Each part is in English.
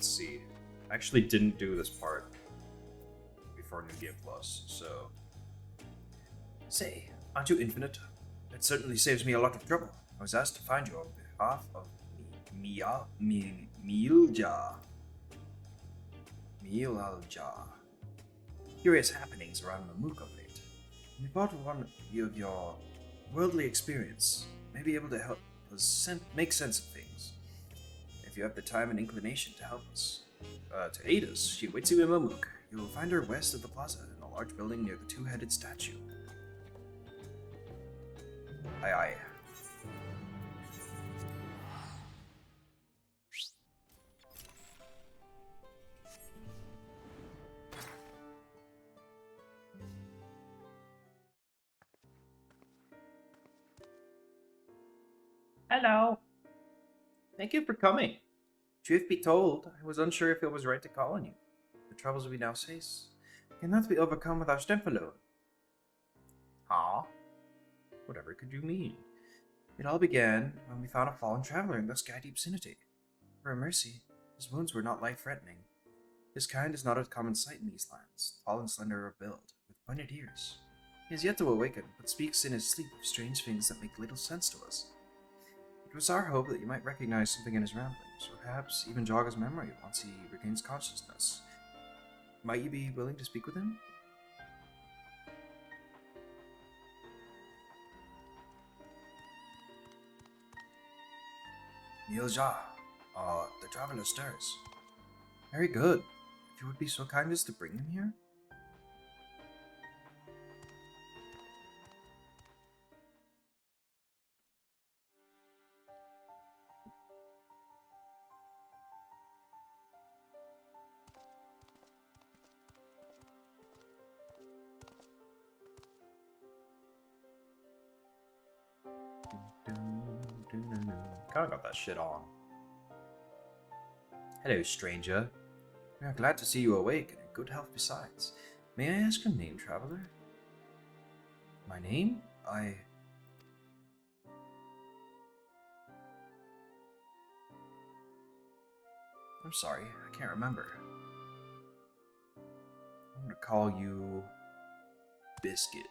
let's see. I actually didn't do this part before New Game Plus, so... Say, aren't you infinite? It certainly saves me a lot of trouble. I was asked to find you on behalf of Mielja. Curious happenings around Mamook of late. We thought one of your worldly experience may be able to help us make sense of things. If you have the time and inclination to help us, to aid us, she waits you in Mamook. You will find her west of the plaza in a large building near the two-headed statue. Aye aye. Hello. Thank you for coming. Truth be told, I was unsure if it was right to call on you. The troubles we now face cannot be overcome with our strength alone. Huh? Whatever could you mean? It all began when we found a fallen traveler in the sky-deep vicinity. For a mercy, his wounds were not life-threatening. His kind is not a common sight in these lands, tall and slender of build, with pointed ears. He has yet to awaken, but speaks in his sleep of strange things that make little sense to us. It was our hope that you might recognize something in his ramblings, or perhaps even jog his memory once he regains consciousness. Might you be willing to speak with him? Mielja, the traveler stirs. Very good. If you would be so kind as to bring him here? Kinda got that shit on. Hello, stranger. We are glad to see you awake and in good health besides. May I ask your name, traveler? My name? I'm sorry, I can't remember. I'm gonna call you... Biscuit.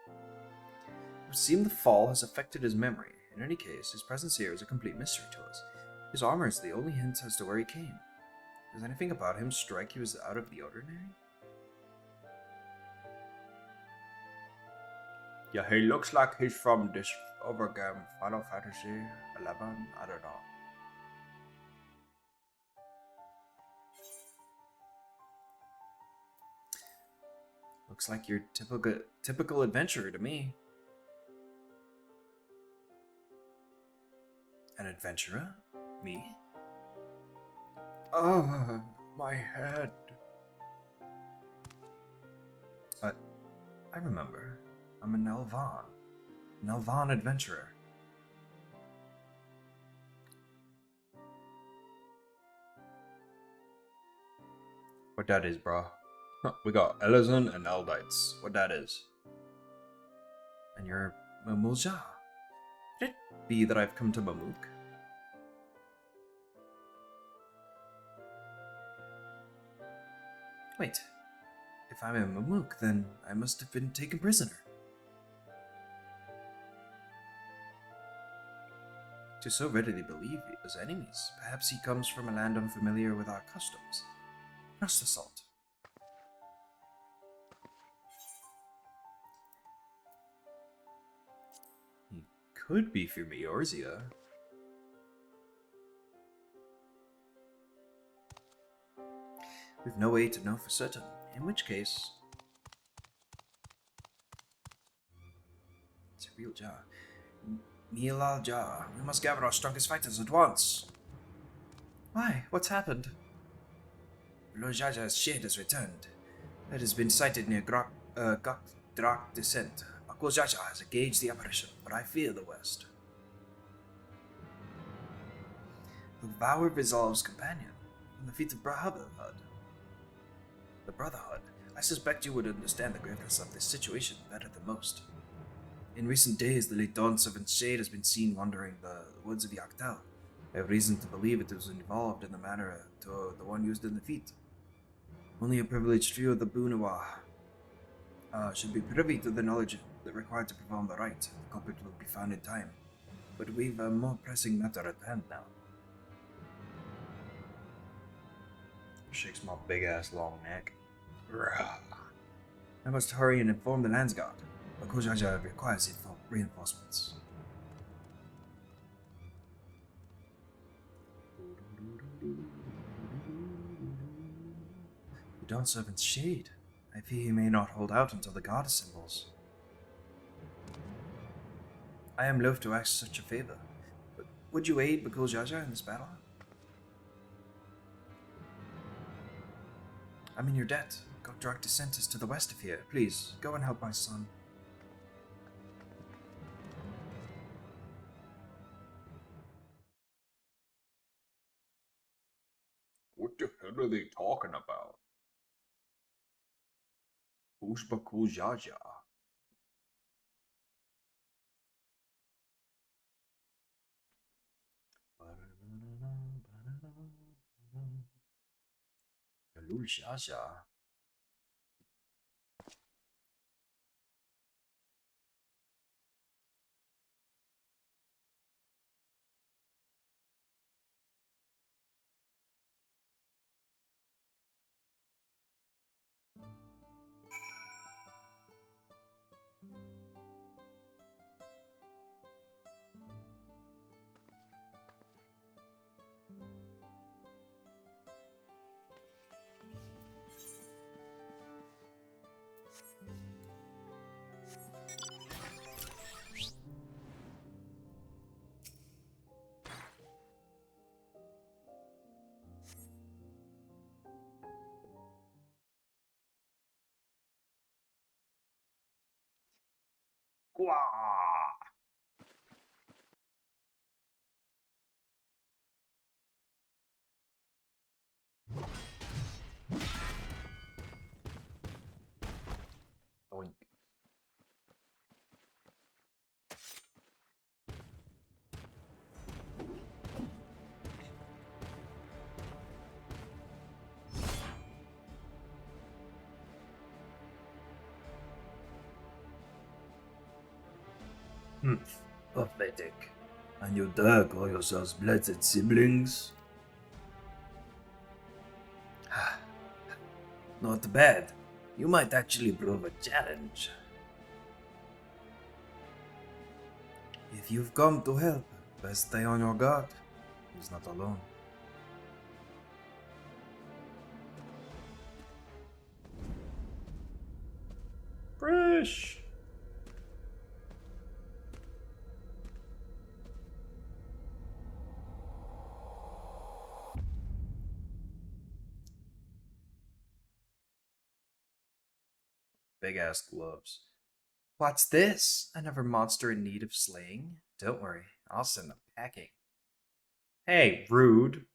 It would seem the fall has affected his memory. In any case, his presence here is a complete mystery to us. His armor is the only hint as to where he came. Does anything about him strike you as out of the ordinary? Yeah, he looks like he's from this other game, Final Fantasy XI, I don't know. Looks like your typical adventurer to me. An adventurer? Me? Oh, my head. I remember. I'm an Elvan adventurer. What that is, bro? We got Elizon and Eldites. What that is? And you're Mamulja? Could it be that I've come to Mamook? Wait, if I'm in Mamook, then I must have been taken prisoner. To so readily believe as enemies, perhaps he comes from a land unfamiliar with our customs. Trust the salt. He could be from Eorzea. We've no way to know for certain, in which case... It's a real jar. Milal Jar, we must gather our strongest fighters at once. Why? What's happened? Lojaja's shade has returned. It has been sighted near Gokdrak Descent. Akwajaja has engaged the apparition, but I fear the worst. The vow resolves companion, from the feet of Brotherhood. The Brotherhood. I suspect you would understand the graveness of this situation better than most. In recent days, the late Dawn Servant's shade has been seen wandering the woods of Yaktel. I have reason to believe it was involved in the manner to the one used in the feat. Only a privileged few of the Bunawa should be privy to the knowledge that required to perform the rite. The culprit will be found in time. But we've a more pressing matter at hand now. Shakes my big-ass long neck. I must hurry and inform the Landsguard. Bakujaja requires reinforcements. The Dawn Servant's shade. I fear he may not hold out until the guard assembles. I am loath to ask such a favor, but would you aid Bakujaja in this battle? I'm in your debt. Got direct descent is to the west of here. Please, go and help my son. What the hell are they talking about? Who's Bakujaja? Bakujaja. Oink. Pathetic. And you dare call yourselves blooded siblings? Not bad. You might actually prove a challenge. If you've come to help, best stay on your guard. He's not alone. Fresh! Big-ass gloves. What's this? Another monster in need of slaying? Don't worry, I'll send them packing. Hey, rude.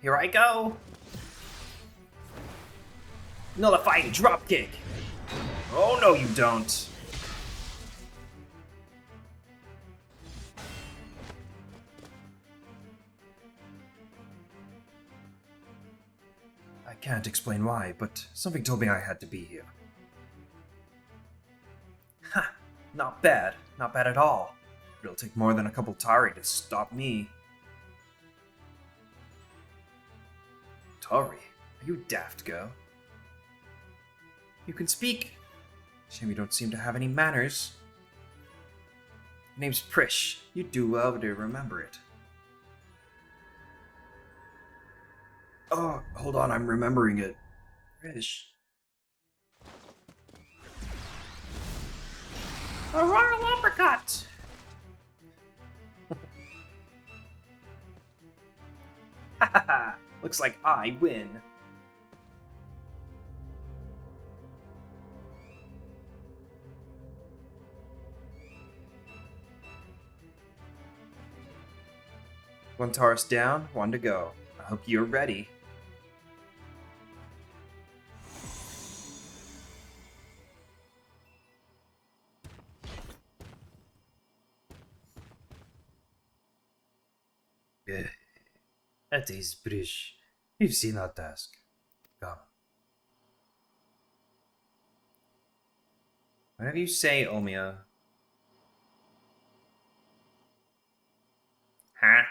Here I go! Nullifying dropkick! Oh no you don't! I can't explain why, but something told me I had to be here. Ha! Not bad. Not bad at all. It'll take more than a couple Tari to stop me. Tari? Are you daft, girl? You can speak. Shame you don't seem to have any manners. Your name's Prish. You'd do well to remember it. Oh, hold on, I'm remembering it. Prish. A royal uppercut! Hahaha, looks like I win. One Taurus down, one to go. I hope you're ready. Eh, At ease, British. You've seen our task. Come. Whatever you say, Omia. Huh?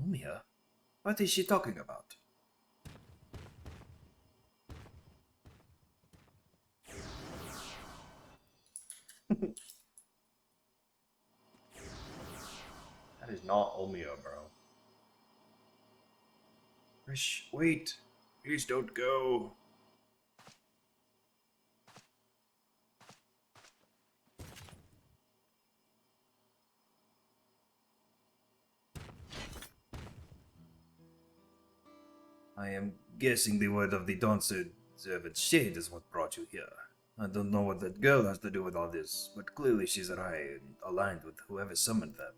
Omia? What is she talking about? That is not Omia, bro. Rish, wait. Please don't go. I am guessing the word of the dancer servant Shade is what brought you here. I don't know what that girl has to do with all this, but clearly she's aligned with whoever summoned them.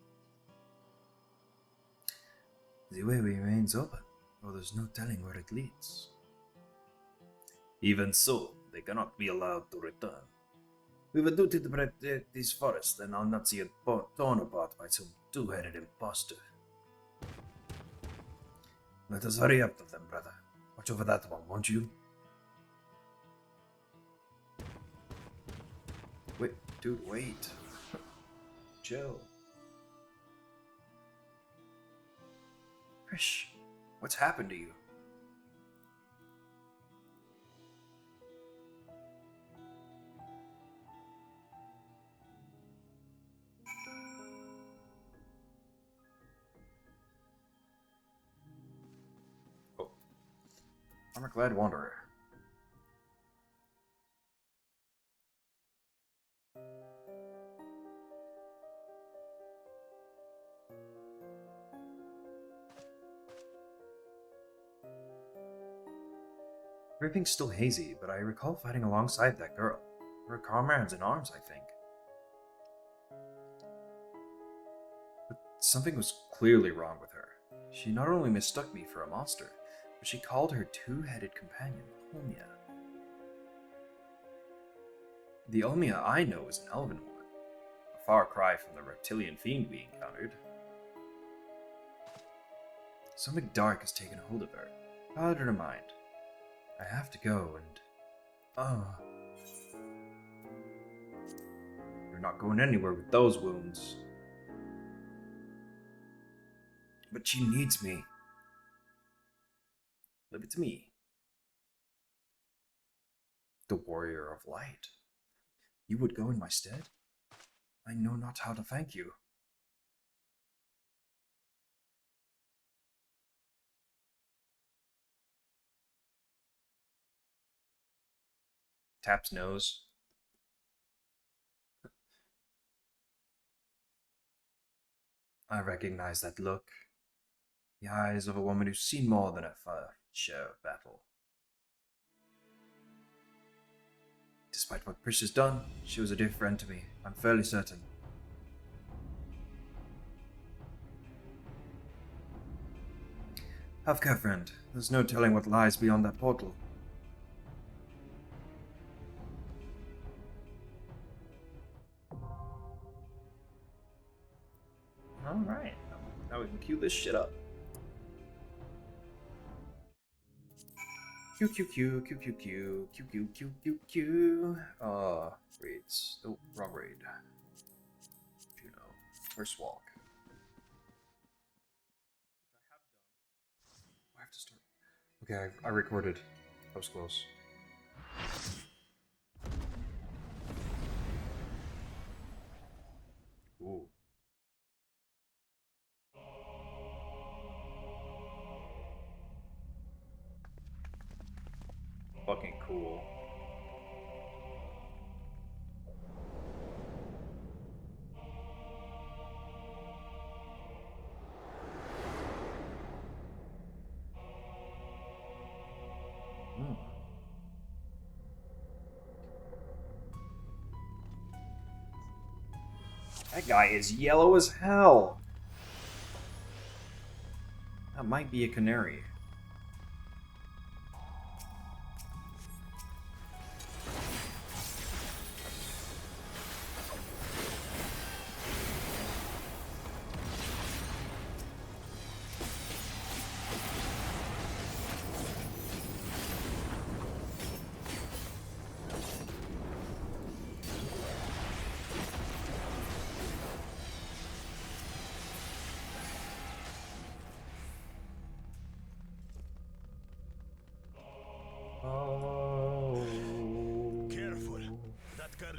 The way remains open, or there's no telling where it leads. Even so, they cannot be allowed to return. We have a duty to protect this forest, and I'll not see it torn apart by some two-headed impostor. Let us hurry up to them, brother. Watch over that one, won't you? Wait, dude, wait. Chill. Krish, what's happened to you? Oh. I'm a glad wanderer. Everything's still hazy, but I recall fighting alongside that girl. We were comrades in arms, I think. But something was clearly wrong with her. She not only mistook me for a monster, but she called her two-headed companion Omia. The Omia I know is an elven woman, a far cry from the reptilian fiend we encountered. Something dark has taken hold of her, clouded her mind. I have to go and... You're not going anywhere with those wounds. But she needs me. Leave it to me. The warrior of light. You would go in my stead? I know not how to thank you. Taps nose. I recognize that look. The eyes of a woman who's seen more than a share of battle. Despite what Prish has done, she was a dear friend to me, I'm fairly certain. Have care, friend. There's no telling what lies beyond that portal. Alright, now we can queue this shit up. Q. Raids. Oh, wrong raid. Jueno First Walk. I have to start. Okay, I recorded. That was close. Ooh. Fucking cool. That guy is yellow as hell. That might be a canary.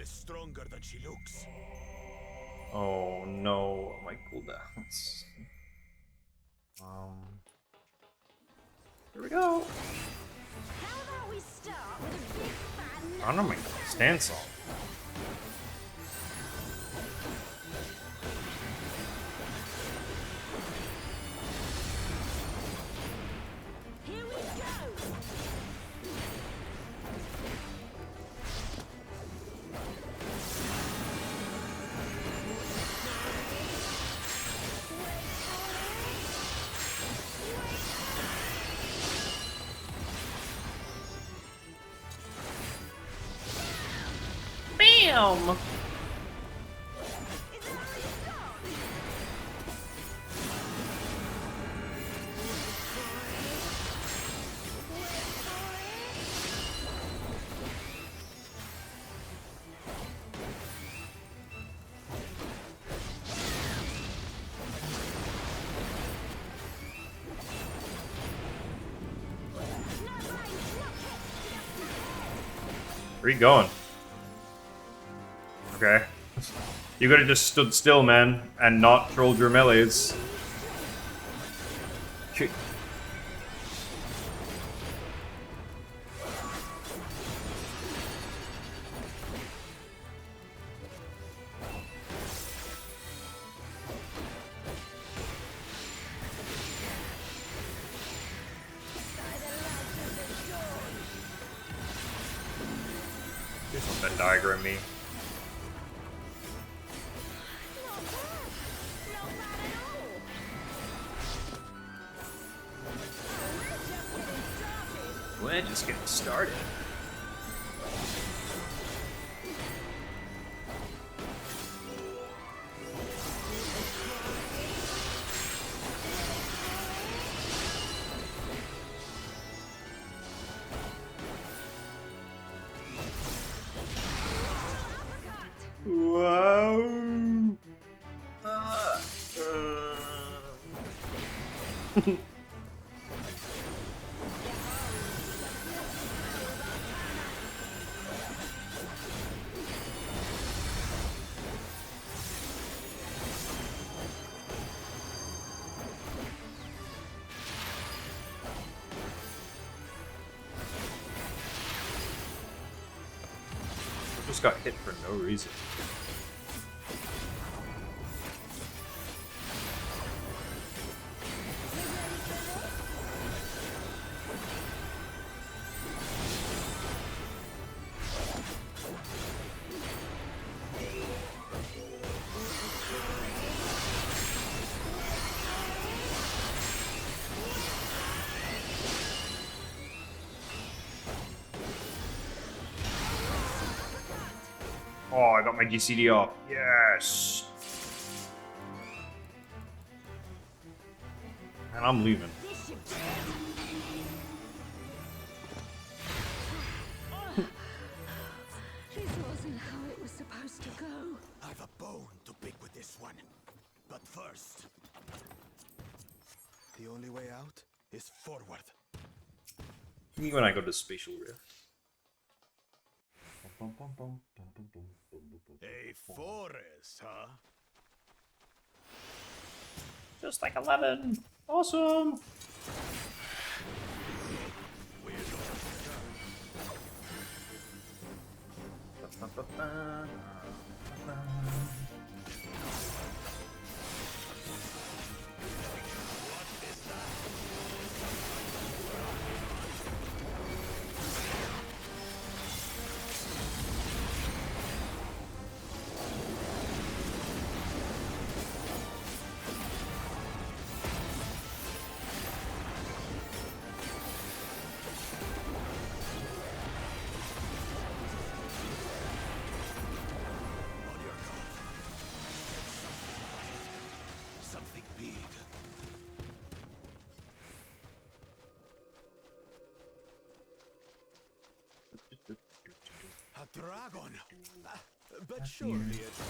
is stronger than she looks. Oh no, my cooldowns. Here we go. How about we start with a big fat I don't know my stance on. Here we go! Bam! Where are you going? Okay. You could have just stood still, man, and not trolled your melees. Shoot. Do something diagram me. We're just getting started. Wow. Just got hit for no reason. Oh, I got my GCD off. Yes. And I'm leaving. This wasn't how it was supposed to go. I've a bone to pick with this one. But first, the only way out is forward. Me when I go to Spatial Rift. A forest, huh? Just like 11. Awesome. Something big. A dragon. But surely it's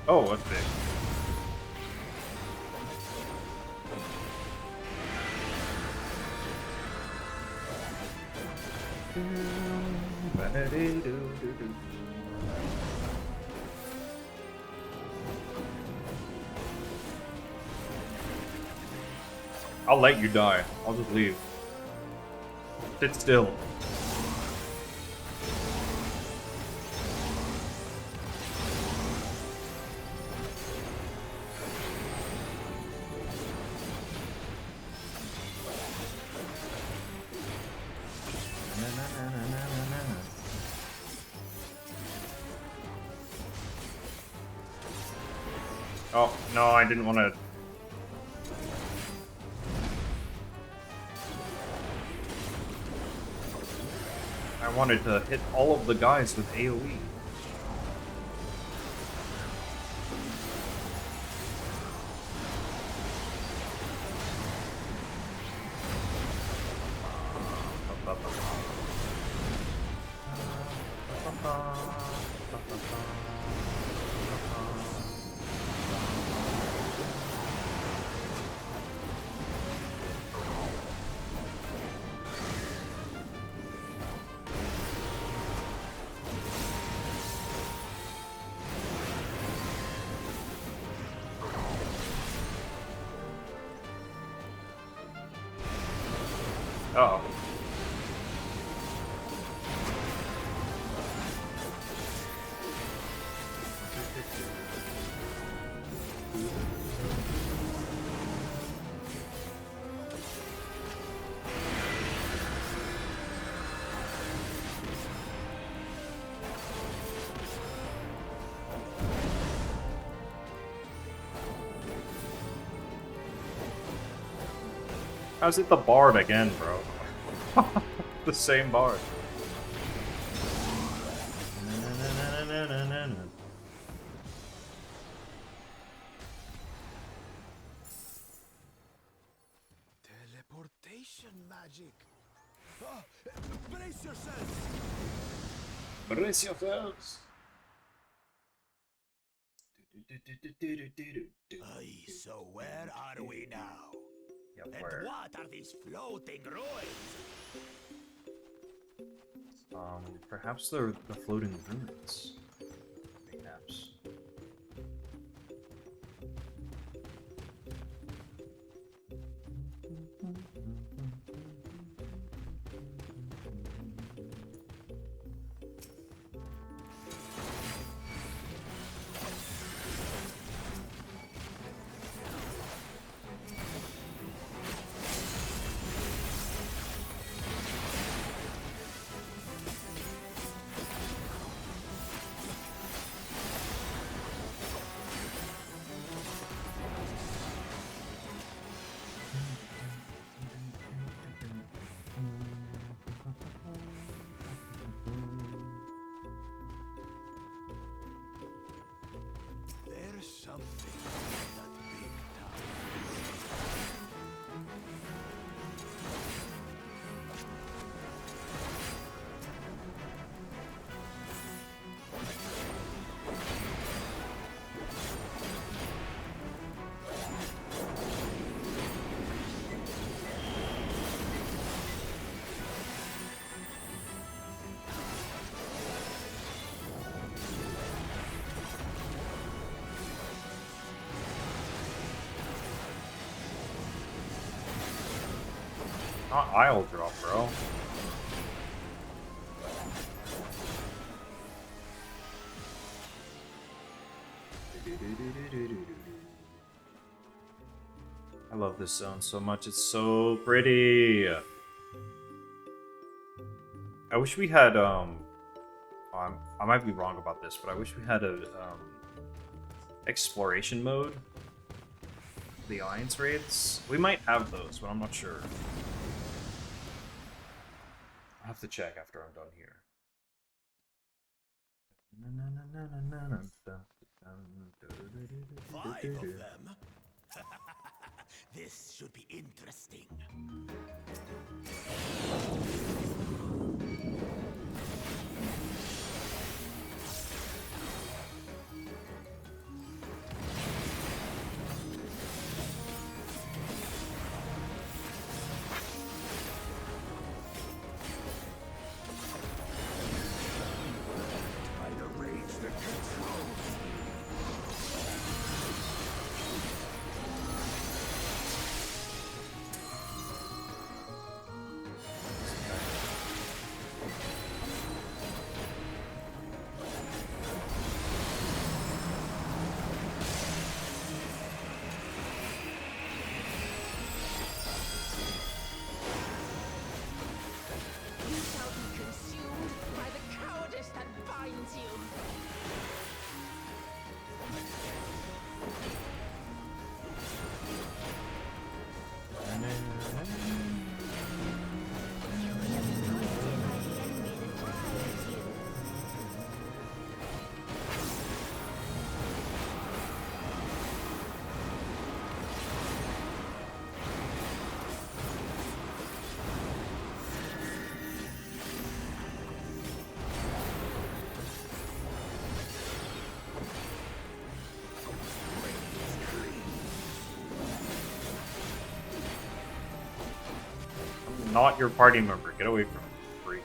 Oh, that's big. I'll let you die. I'll just leave. Sit still. Oh, no, I didn't want to. I wanted to hit all of the guys with AoE. Uh-oh. How's it the bard again, bro? The same bard. Teleportation magic. Ah, brace yourselves. Brace yourselves. Aye, so where are we now? Yeah, And where? what are these floating ruins? Perhaps they're the floating ruins. Perhaps. There's something in that big tower. Not Isle drop, bro. I love this zone so much. It's so pretty. I wish we had I might be wrong about this, but I wish we had a exploration mode. The Alliance raids. We might have those, but I'm not sure. I'll have to check after I'm done here. 5 of them? This should be interesting. not your party member. Get away from him. Freak.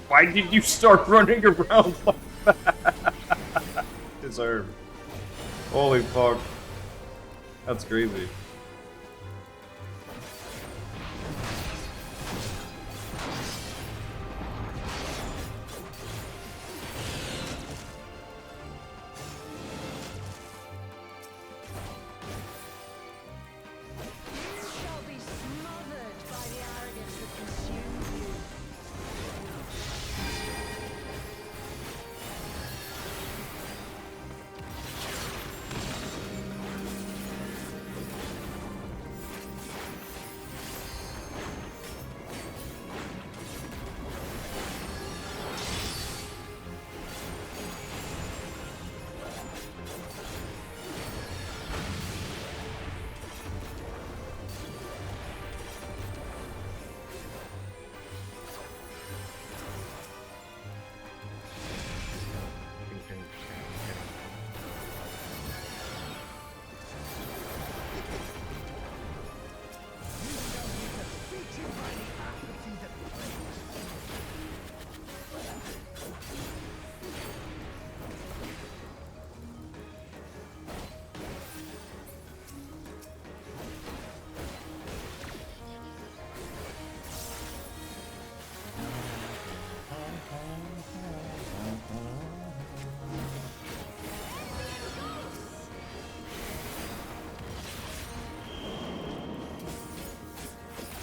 Why did you start running around like that? Deserve. Holy fuck. That's crazy. shall be smothered by the arrogance that consumes you.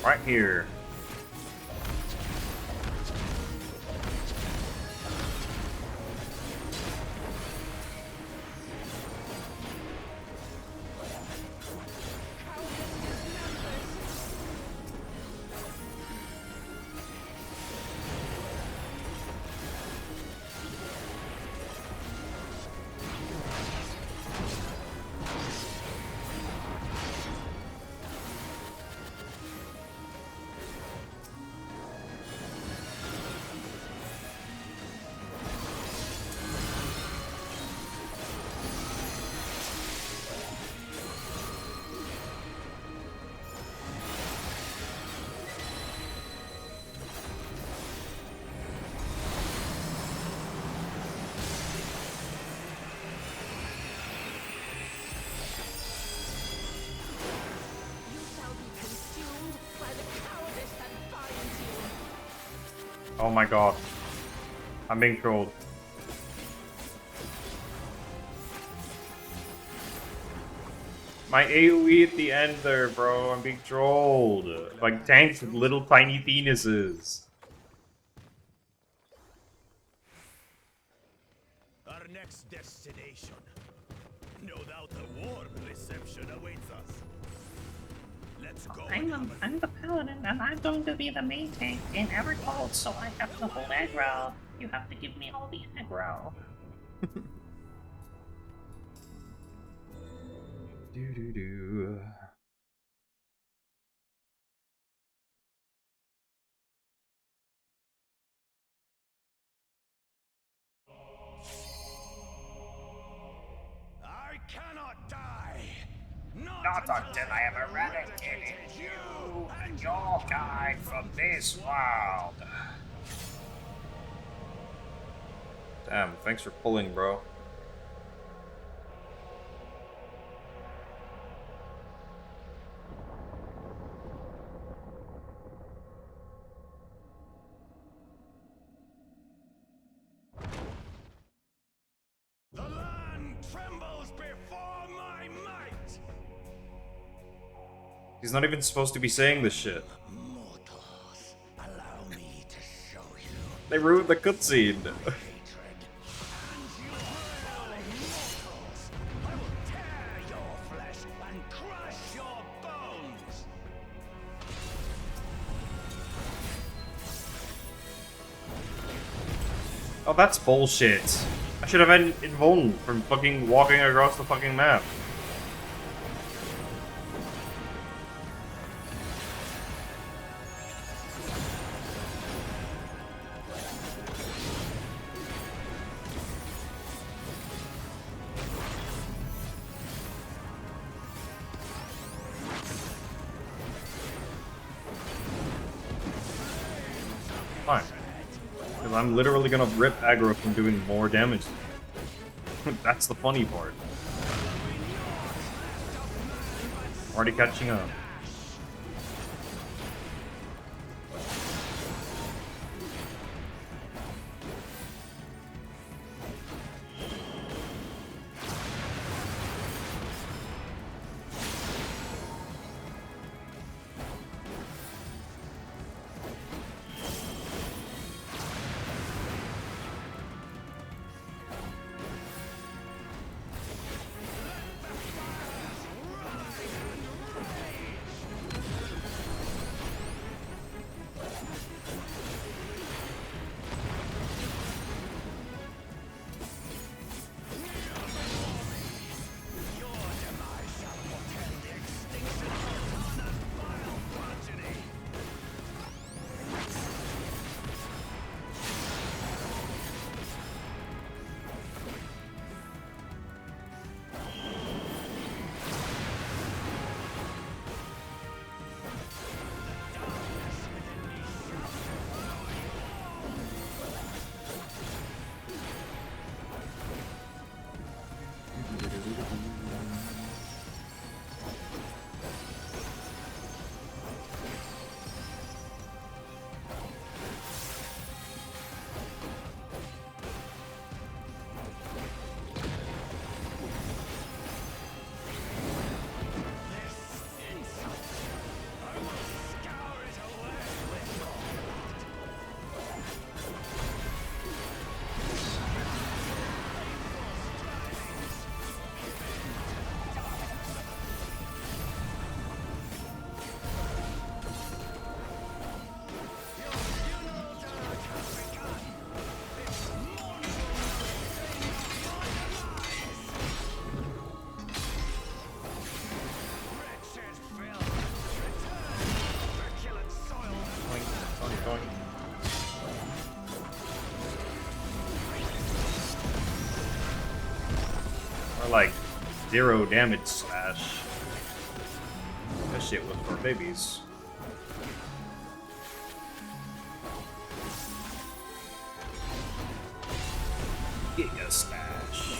Right here. Oh my god. I'm being trolled. My AoE at the end there, bro. I'm being trolled. Like tanks with little tiny penises. Our next destination. No doubt a warm reception awaits us. Let's go. I'm the paladin, and I'm going to be the main tank in every ult, so I have to hold aggro. You have to give me all the aggro. Do. I cannot die. Not until I have eradicated you and your kind from this world. Damn, thanks for pulling, bro. The land trembles before my might. He's not even supposed to be saying this shit. Mortals, allow me to show you They ruined the cutscene. hatred. And you will, mortals. I will tear your flesh and crush your bones. Oh, that's bullshit. I should have been invulnerable from fucking walking across the fucking map. Because I'm literally gonna rip aggro from doing more damage. That's the funny part. Already catching up. Like 0 damage slash. That shit was for babies. Giga slash.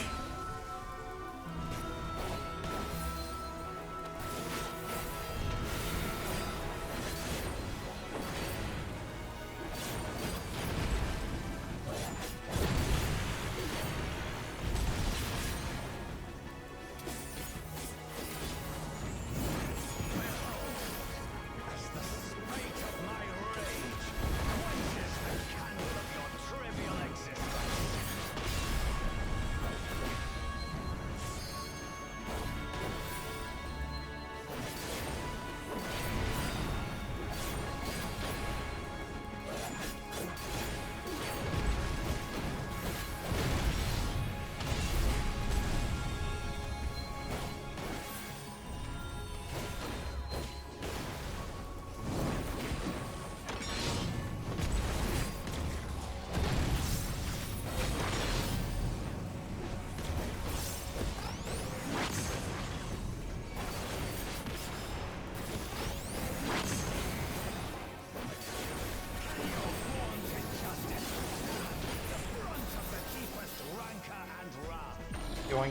Yoink.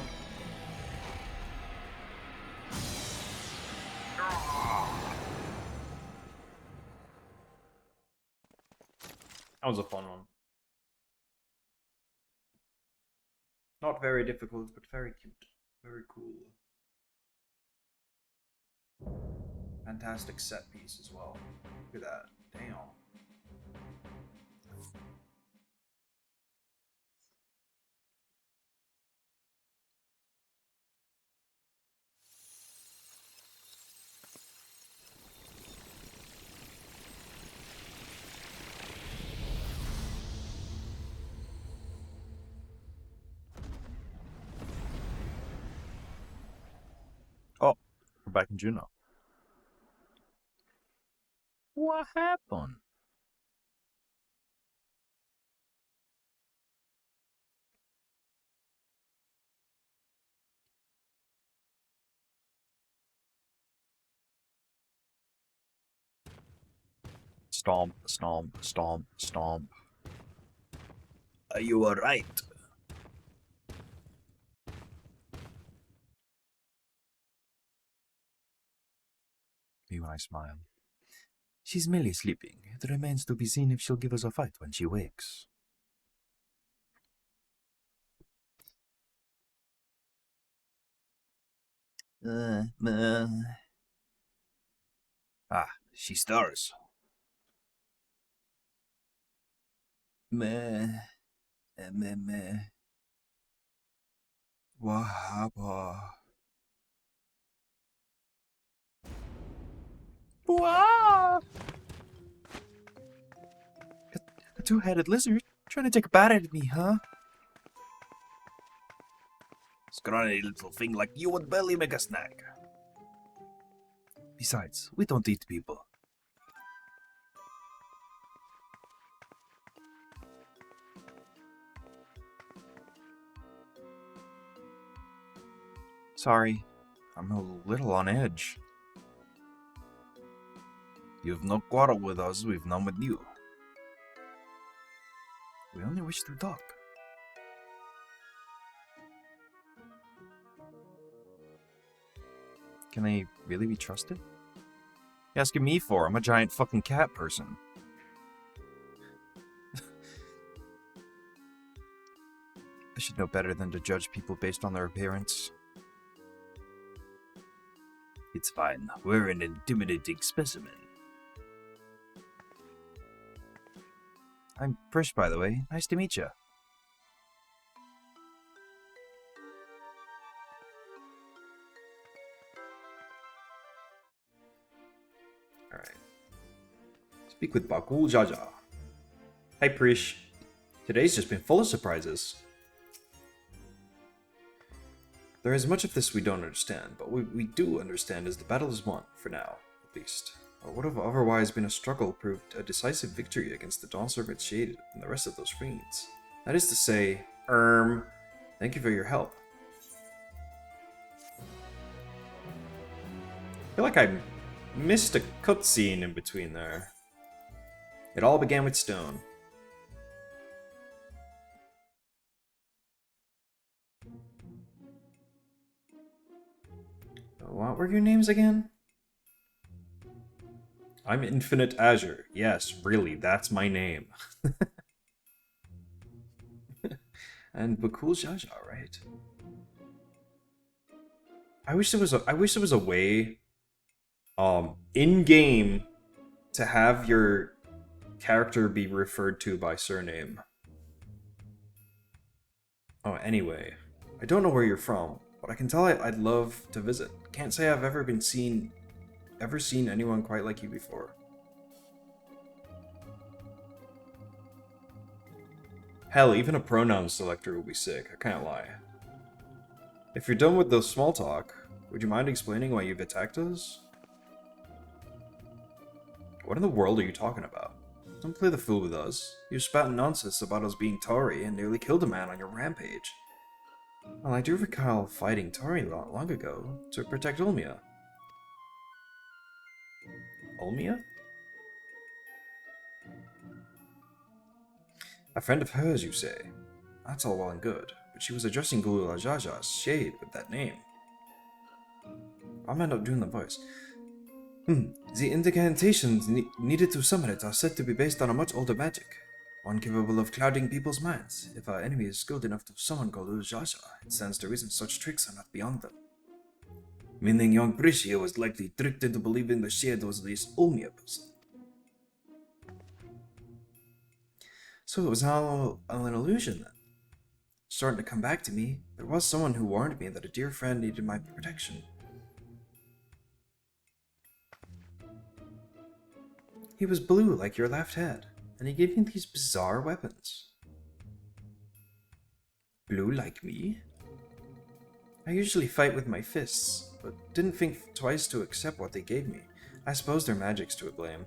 That was a fun one. Not very difficult, but very cute. Very cool. Fantastic set piece as well. Look at that. Damn. Oh, we're back in Juno. What happened? Stomp, stomp, stomp, stomp. You are right. Me when I smile. She's merely sleeping. It remains to be seen if she'll give us a fight when she wakes. Ah, she stars. Meh. Meh. Wahaba. Wah! A two-headed lizard trying to take a bite out of me, huh? Scrawny little thing like you would barely make a snack. Besides, we don't eat people. Sorry, I'm a little on edge. You've no quarrel with us, we've none with you. We only wish to talk. Can they really be trusted? You asking me for? I'm a giant fucking cat person. I should know better than to judge people based on their appearance. It's fine, we're an intimidating specimen. I'm Prish, by the way. Nice to meet you. Alright. Speak with Bakul Jaja. Hi, Prish. Today's just been full of surprises. There is much of this we don't understand, but what we do understand is the battle is won, for now, at least. What would have otherwise been a struggle proved a decisive victory against the Dawn Servant Shade and the rest of those fiends. That is to say, thank you for your help. I feel like I missed a cutscene in between there. It all began with stone. What were your names again? I'm Infinite Azure. Yes, really, that's my name. And Bakul Jaja, right? I wish there was a way, in game, to have your character be referred to by surname. Oh, anyway, I don't know where you're from, but I can tell I'd love to visit. Can't say I've ever seen anyone quite like you before. Hell, even a pronoun selector would be sick, I can't lie. If you're done with the small talk, would you mind explaining why you've attacked us? What in the world are you talking about? Don't play the fool with us. You spat nonsense about us being Tori and nearly killed a man on your rampage. Well, I do recall fighting Tori long ago to protect Ulmia. Ulmia? A friend of hers, you say? That's all well and good, but she was addressing Gulu Lajaja's shade with that name. I'll end up doing the voice. The incantations needed to summon it are said to be based on a much older magic. One capable of clouding people's minds. If our enemy is skilled enough to summon Gulu Lajaja, it stands to reason such tricks are not beyond them. Meaning young Bricia was likely tricked into believing the shade was this Ulmia person. So it was all an illusion then. Starting to come back to me, there was someone who warned me that a dear friend needed my protection. He was blue like your left head, and he gave me these bizarre weapons. Blue like me? I usually fight with my fists, but didn't think twice to accept what they gave me. I suppose their magic's to blame.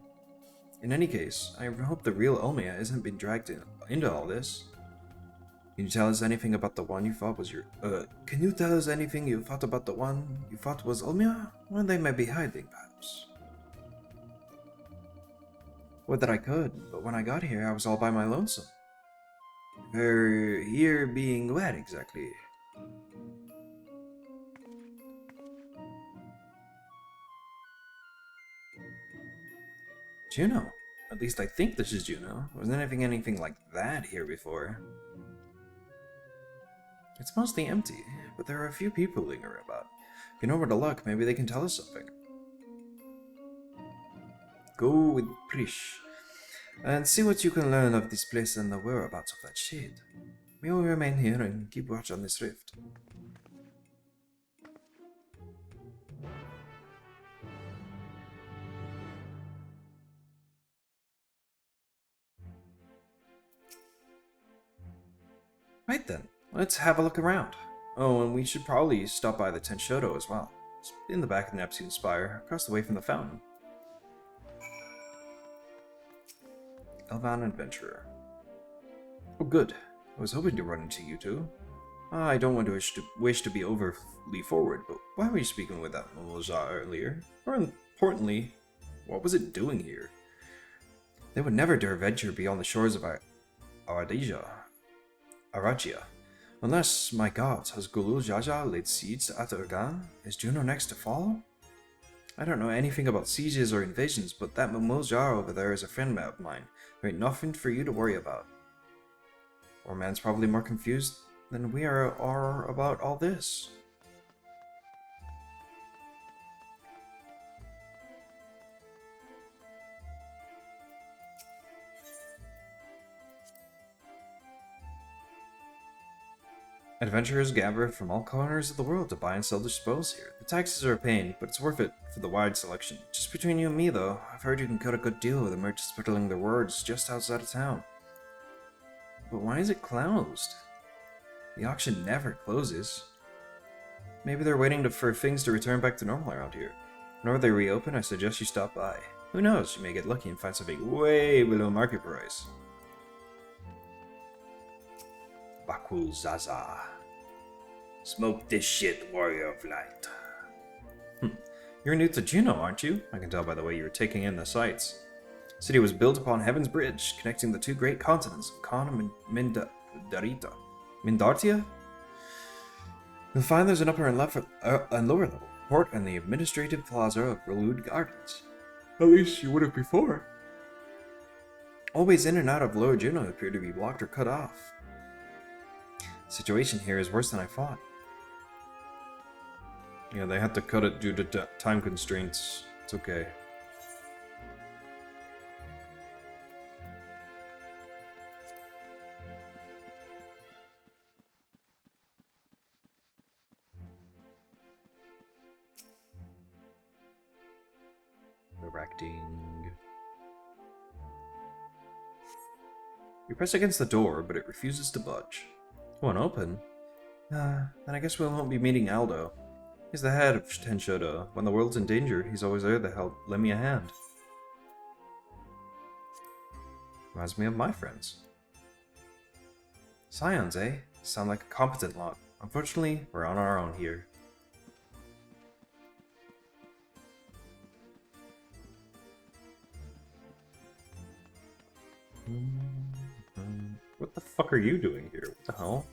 In any case, I hope the real Ulmia isn't being dragged into all this. Can you tell us anything about the one you thought was your... can you tell us anything you thought about the one you thought was Ulmia? Well, they may be hiding, perhaps. Would that I could, but when I got here, I was all by my lonesome. If Her here being wet exactly? Juno. At least I think this is Juno. Wasn't anything like that here before. It's mostly empty, but there are a few people lingering about. If you know where to look, maybe they can tell us something. Go with Prish, and see what you can learn of this place and the whereabouts of that shade. We will remain here and keep watch on this rift. Right then, let's have a look around. Oh, and we should probably stop by the Tenshodo as well. It's in the back of the Neptune Spire, across the way from the fountain. Elvan Adventurer. Oh good, I was hoping to run into you two. I don't want to wish to be overly forward, but why were you speaking with that Moloja earlier? More importantly, what was it doing here? They would never dare venture beyond the shores of Arajia. Unless, my gods, has Gulul Jaja laid siege to Aturgan? Is Juno next to fall? I don't know anything about sieges or invasions, but that Mumuljar over there is a friend of mine. There ain't nothing for you to worry about. Or man's probably more confused than we are about all this. Adventurers gather from all corners of the world to buy and sell their spoils here. The taxes are a pain, but it's worth it for the wide selection. Just between you and me, though, I've heard you can cut a good deal with the merchants peddling their wares just outside of town. But why is it closed? The auction never closes. Maybe they're waiting for things to return back to normal around here. Whenever they reopen, I suggest you stop by. Who knows, you may get lucky and find something way below market price. Bakul Zaza. Smoke this shit, warrior of light. You're new to Juno, aren't you? I can tell by the way you're taking in the sights. The city was built upon Heaven's Bridge, connecting the two great continents of Khan and Mindartia? You'll find there's an upper and lower level port and the administrative plaza of Relude Gardens. At least you would have before. Always in and out of Lower Juno appear to be blocked or cut off. The situation here is worse than I thought. Yeah, they had to cut it due to time constraints. It's okay. Erecting. You press against the door, but it refuses to budge. It won't open. Then I guess we won't be meeting Aldo. He's the head of Tenshodo. When the world's in danger, he's always there to help lend me a hand. Reminds me of my friends. Scions, eh? Sound like a competent lot. Unfortunately, we're on our own here. What the fuck are you doing here? What the hell?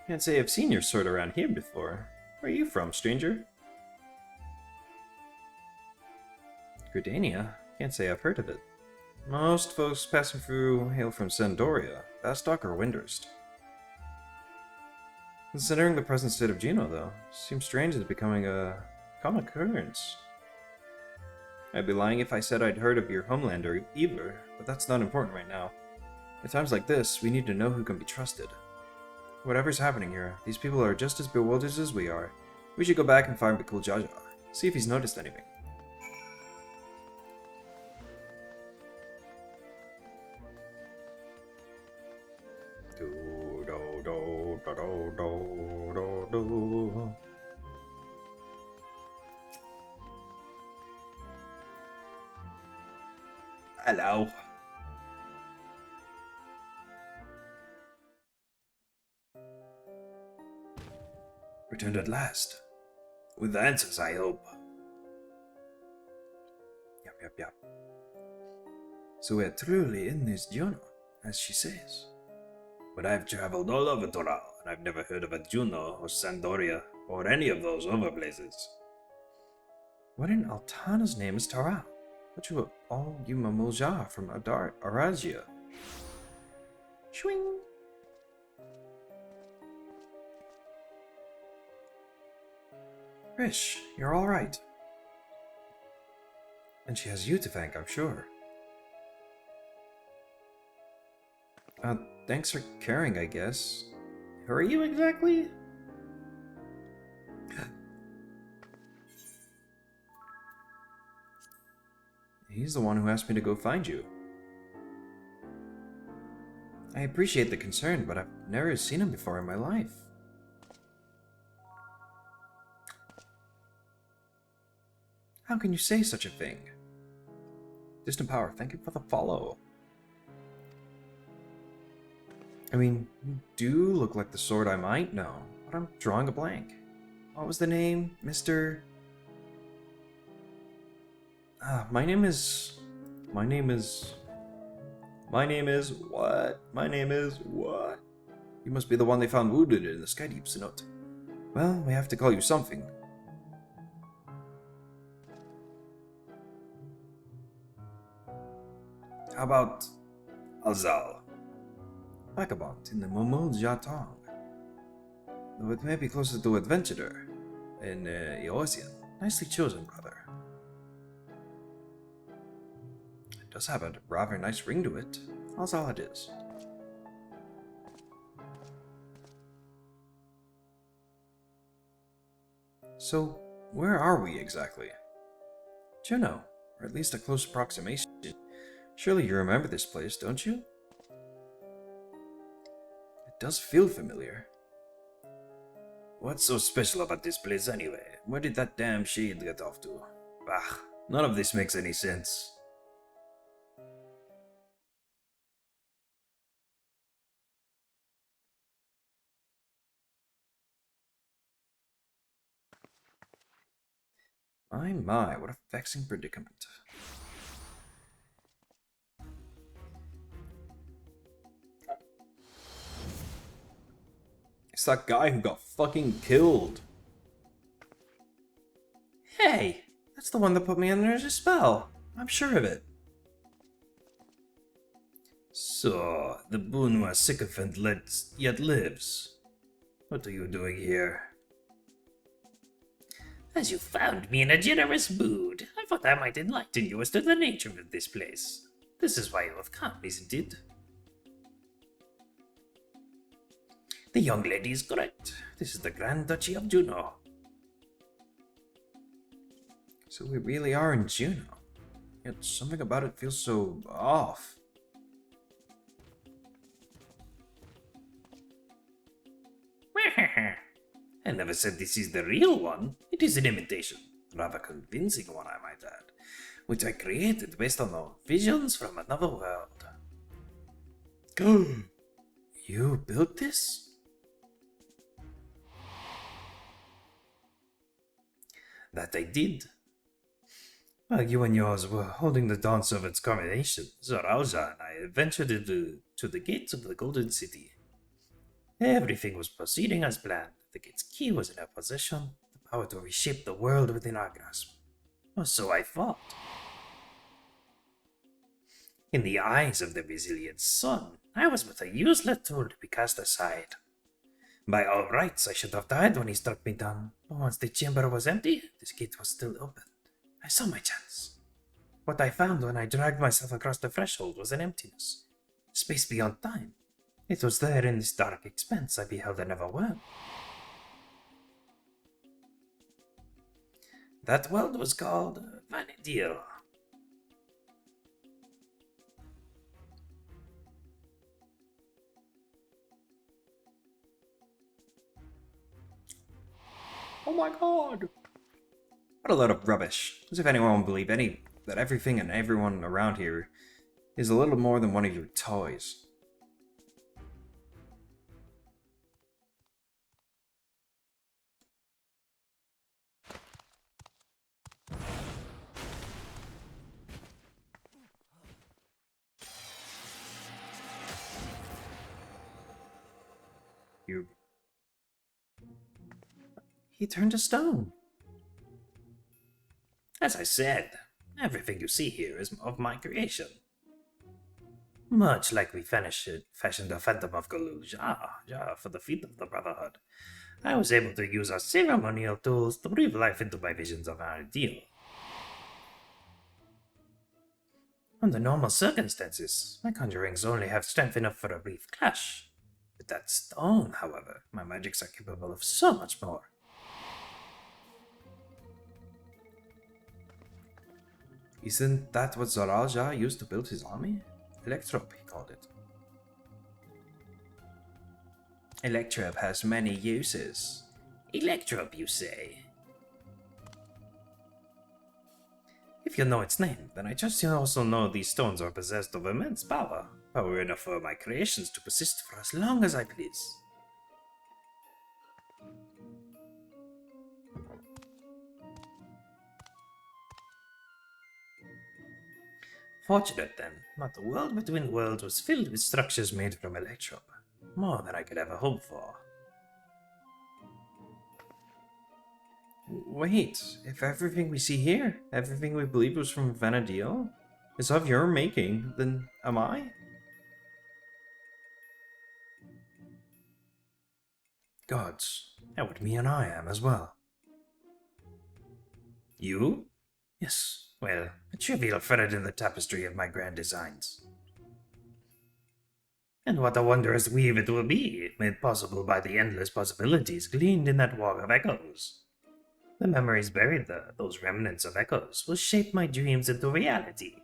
Can't say I've seen your sort around here before. Where are you from, stranger? Gridania? Can't say I've heard of it. Most folks passing through hail from Sandoria, Vastok, or Windurst. Considering the present state of Juno, though, seems strange it's becoming a common occurrence. I'd be lying if I said I'd heard of your homelander either, but that's not important right now. At times like this, we need to know who can be trusted. Whatever's happening here, these people are just as bewildered as we are. We should go back and find Bakul Jaja, see if he's noticed anything. Hello. Returned at last. With answers, I hope. Yep. So we're truly in this Jueno, as she says. But I've traveled all over Toral, and I've never heard of a Juno or Sandoria or any of those other places. What in Altana's name is Taral? What you all you Mamulja from Arazia? Shwing! Rish, you're alright. And she has you to thank, I'm sure. Thanks for caring, I guess. Who are you exactly? He's the one who asked me to go find you. I appreciate the concern, but I've never seen him before in my life. How can you say such a thing? Distant Power, thank you for the follow. I mean, you do look like the sort I might know, but I'm drawing a blank. What was the name, Mr.? My name is what? My name is what? You must be the one they found wounded in the Sky Deep Cenote. Well, we have to call you something. How about Alzal? Vagabond in the Momol Jatong. Though it may be closer to Adventurer in Eosian. Nicely chosen, brother. It does have a rather nice ring to it. That's all it is. So, where are we exactly? Juno, or at least a close approximation. Surely you remember this place, don't you? It does feel familiar. What's so special about this place anyway? Where did that damn shade get off to? Bah, none of this makes any sense. My, what a vexing predicament. It's that guy who got fucking killed. Hey, that's the one that put me under a spell. I'm sure of it. So, the Bunua sycophant yet lives. What are you doing here? As you found me in a generous mood, I thought I might enlighten you as to the nature of this place. This is why you have come, isn't it? The young lady is correct. This is the Grand Duchy of Juno. So we really are in Juno. Yet something about it feels so off. I never said this is the real one. It is an imitation. Rather convincing one, I might add. Which I created based on the visions from another world. You built this? That I did. While you and yours were holding the dance of its coronation, Zorauja and I ventured to the gates of the Golden City. Everything was proceeding as planned. The gate's key was in our possession, the power to reshape the world within our grasp. Or so I thought. In the eyes of the resilient sun, I was but a useless tool to be cast aside. By all rights, I should have died when he struck me down, but once the chamber was empty, this gate was still open. I saw my chance. What I found when I dragged myself across the threshold was an emptiness. Space beyond time. It was there in this dark expanse I beheld another world. That world was called Vana'diel. Oh my god! What a load of rubbish. As if anyone would believe that everything and everyone around here is a little more than one of your toys. he turned to stone. As I said, everything you see here is of my creation. Much like we fashioned the Phantom of Galuja for the feet of the Brotherhood, I was able to use our ceremonial tools to breathe life into my visions of Vana'diel. Under normal circumstances, my conjurings only have strength enough for a brief clash. With that stone, however, my magics are capable of so much more. Isn't that what Zaralja used to build his army? Electrope, he called it. Electrope has many uses. Electrope, you say? If you know its name, then I trust you also know these stones are possessed of immense power. Power enough for my creations to persist for as long as I please. Fortunate then, but the world between worlds was filled with structures made from electrope. More than I could ever hope for. Wait, if everything we see here, everything we believe was from Vana'diel, is of your making, then am I? Gods, and what me and I am as well. You? Yes, well, a trivial thread in the tapestry of my grand designs. And what a wondrous weave it will be, made possible by the endless possibilities gleaned in that walk of echoes. The memories buried there, those remnants of echoes, will shape my dreams into reality.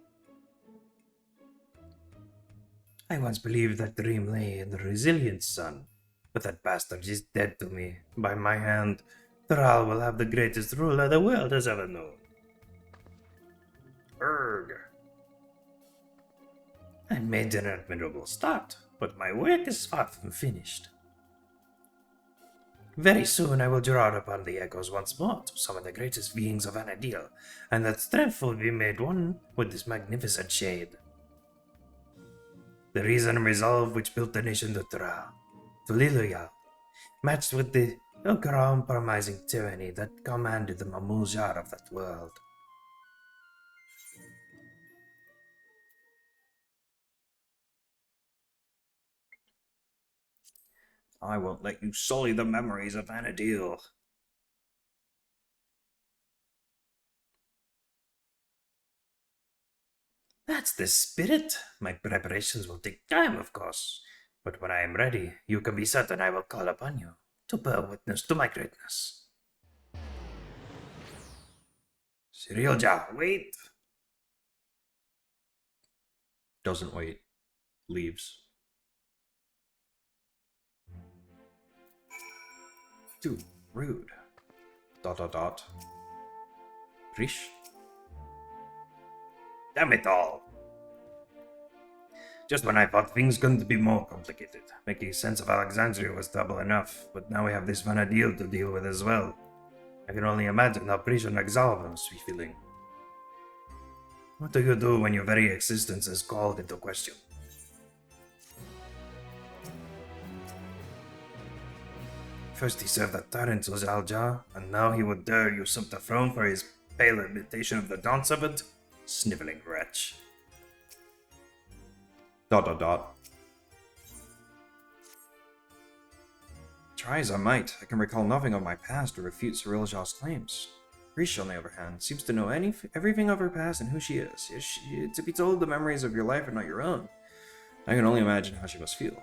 I once believed that dream lay in the resilient sun, but that bastard is dead to me. By my hand, Thrall will have the greatest ruler the world has ever known. Urgh. I made an admirable start, but my work is far from finished. Very soon I will draw upon the echoes once more to summon the greatest beings of Vana'diel, and that strength will be made one with this magnificent shade. The reason and resolve which built the nation to Thrall, to Liloyal, matched with the uncompromising tyranny that commanded the Mamuljar of that world. I won't let you sully the memories of Vana'diel. That's the spirit. My preparations will take time, of course, but when I am ready, you can be certain I will call upon you to bear witness to my greatness. Cyrilja, wait! Doesn't wait. Leaves. Dude, rude. ... Rish? Damn it all! Just when I thought things couldn't be more complicated. Making sense of Alexandria was trouble enough, but now we have this Vana'diel to deal with as well. I can only imagine how Prish and Exalva must be feeling. What do you do when your very existence is called into question? First he served a tyrant to Zalja, and now he would dare usurp the throne for his pale imitation of the Dawn Serpent? Sniveling wretch. ... Try as I might, I can recall nothing of my past to refute Cyrilja's claims. Rish, on the other hand, seems to know everything of her past and who she is. To be told the memories of your life are not your own, I can only imagine how she must feel.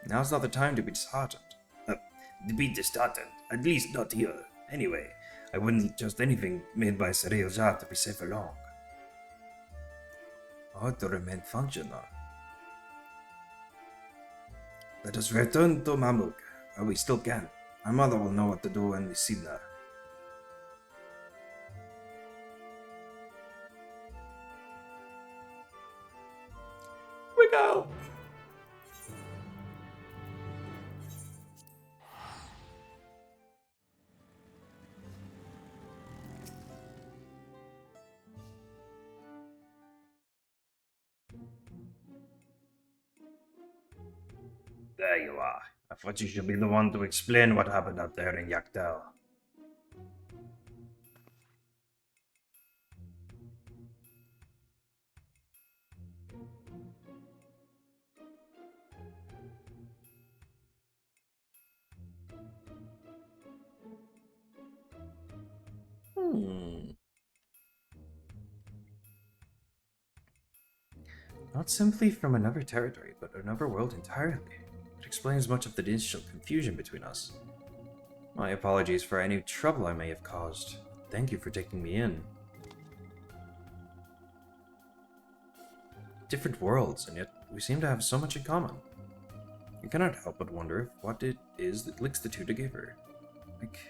Now's not the time to be disheartened. To be disheartened, at least not here. Anyway, I wouldn't trust anything made by Cyrilja to be safe for long. I ought to remain functional. Let us return to Mamluk, while we still can. My mother will know what to do when we see her. We go! There you are. I thought you should be the one to explain what happened out there in Yakdal. Not simply from another territory, but another world entirely. It explains much of the initial confusion between us. My apologies for any trouble I may have caused. Thank you for taking me in. Different worlds, and yet we seem to have so much in common. You cannot help but wonder what it is that links the two together. Like,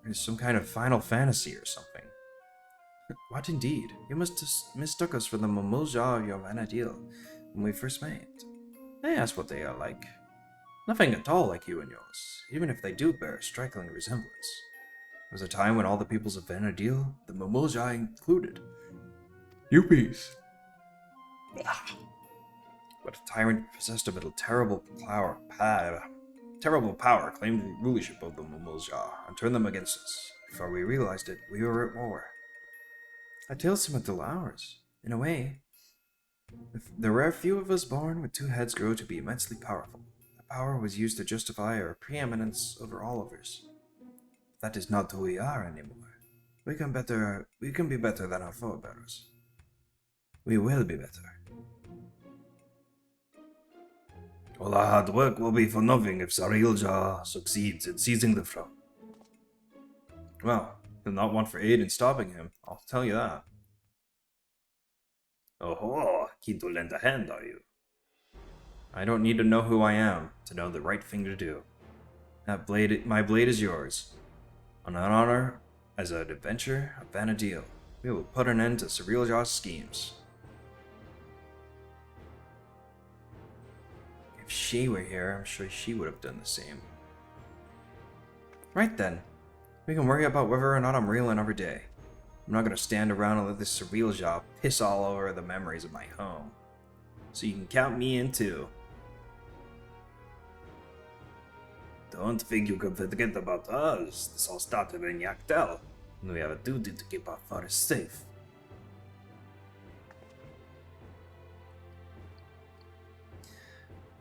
there's some kind of Final Fantasy or something. What indeed? You must have mistook us for the Echoes of Vana'diel when we first met. I asked what they are like. Nothing at all like you and yours, even if they do bear a striking resemblance. There was a time when all the peoples of Vana'diel, the Mimulja included, Yuppies. But a tyrant possessed of a terrible power claimed rulership of the Mimulja and turned them against us. Before we realized it, we were at war. A tale similar to ours, in a way. There were a few of us born with two heads grow to be immensely powerful. That power was used to justify our preeminence over all others. That is not who we are anymore. We can be better than our forebears. We will be better. All our hard work will be for nothing if Sarilja succeeds in seizing the throne. Well, he'll not want for aid in stopping him, I'll tell you that. Oh, keen to lend a hand, are you? I don't need to know who I am to know the right thing to do. My blade is yours. On an honor as an adventure of Vana'diel, we will put an end to Sarilja's schemes. If she were here, I'm sure she would have done the same. Right then. We can worry about whether or not I'm real another day. I'm not gonna stand around and let this Sarilja piss all over the memories of my home. So you can count me in too. Don't think you can forget about us. This all started in Yakdal, and we have a duty to keep our forest safe.